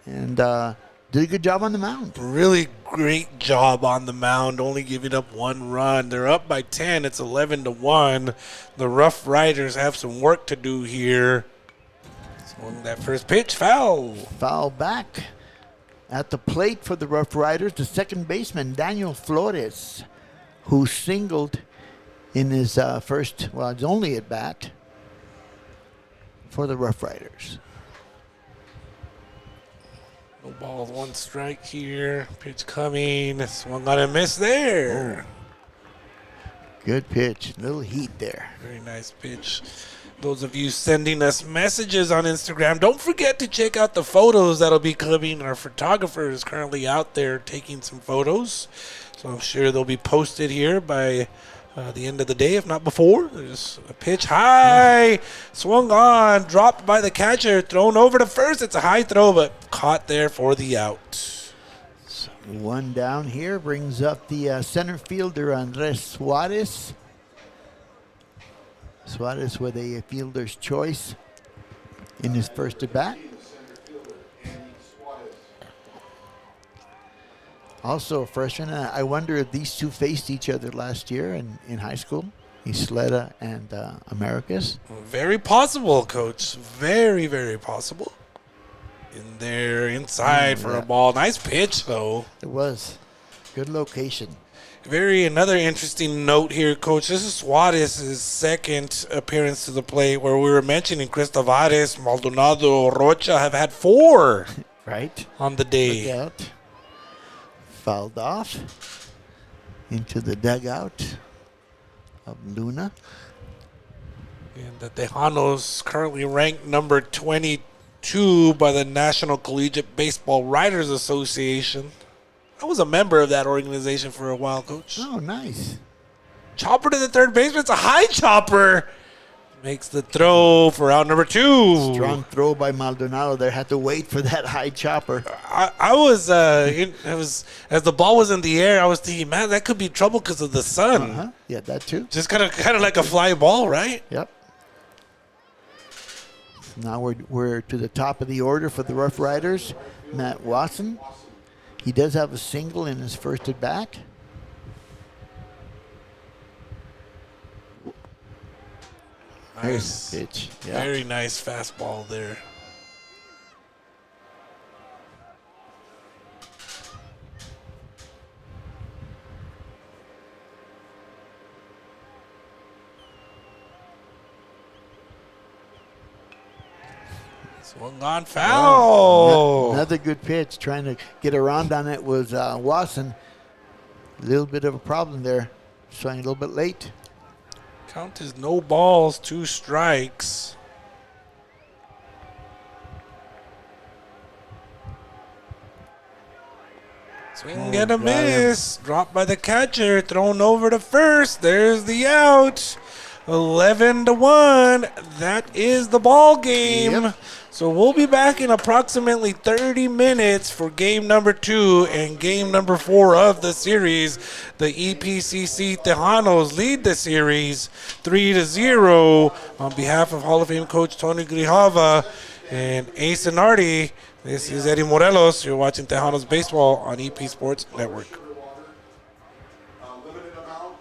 and did a good job on the mound. Really great job on the mound, only giving up 1 run. They're up by 10. It's 11-1. The Rough Riders have some work to do here. So that first pitch, foul. Foul back. At the plate for the Rough Riders, the second baseman, Daniel Flores, who singled in his his only at bat for the Rough Riders. No balls, 1 strike here. Pitch coming. Swung on a miss there. Good pitch. Little heat there. Very nice pitch. Those of you sending us messages on Instagram, don't forget to check out the photos that'll be coming. Our photographer is currently out there taking some photos, so I'm sure they'll be posted here by the end of the day, if not before. There's a pitch high, swung on, dropped by the catcher, thrown over to first. It's a high throw, but caught there for the out. So one down here brings up the center fielder, Andres Suarez. Suarez with a fielder's choice in his first at bat. Also a freshman. I wonder if these two faced each other last year in high school. Isleta and Americas. Very possible, Coach. Very, very possible. In there, inside for a ball. Nice pitch, though. It was. Good location. Another interesting note here, Coach. This is Suarez's second appearance to the plate, where we were mentioning Cristobales, Maldonado, Rocha have had 4 right on the day. Look out. Fouled off into the dugout of Luna. And the Tejanos currently ranked number 22 by the National Collegiate Baseball Writers Association. I was a member of that organization for a while, Coach. Oh, nice. Chopper to the third baseman. It's a high chopper. Makes the throw for out number 2. Strong throw by Maldonado there. Had to wait for that high chopper. I was, as the ball was in the air, I was thinking, man, that could be trouble because of the sun. Uh-huh. Yeah, that too. Just kind of like a fly ball, right? Yep. Now we're to the top of the order for the Rough Riders. Matt Watson. He does have a single in his first at bat. Nice pitch. Yeah. Very nice fastball there. Swung on foul. Another good pitch. Trying to get around on it was Watson. A little bit of a problem there. Swung a little bit late. Count is no balls, 2 strikes. Swing and a miss. Dropped by the catcher. Thrown over to first. There's the out. 11-1. That is the ball game. Yep. So we'll be back in approximately 30 minutes for game number 2 and game number 4 of the series. The EPCC Tejanos lead the series 3-0 on behalf of Hall of Fame coach Tony Grijalva and Eisnega. This is Eddie Morelos. You're watching Tejanos Baseball on EP Sports Network. Limited amount,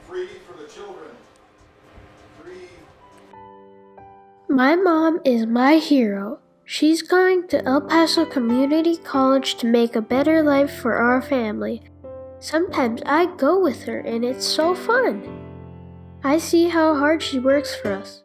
free for the children. My mom is my hero. She's going to El Paso Community College to make a better life for our family. Sometimes I go with her and it's so fun. I see how hard she works for us.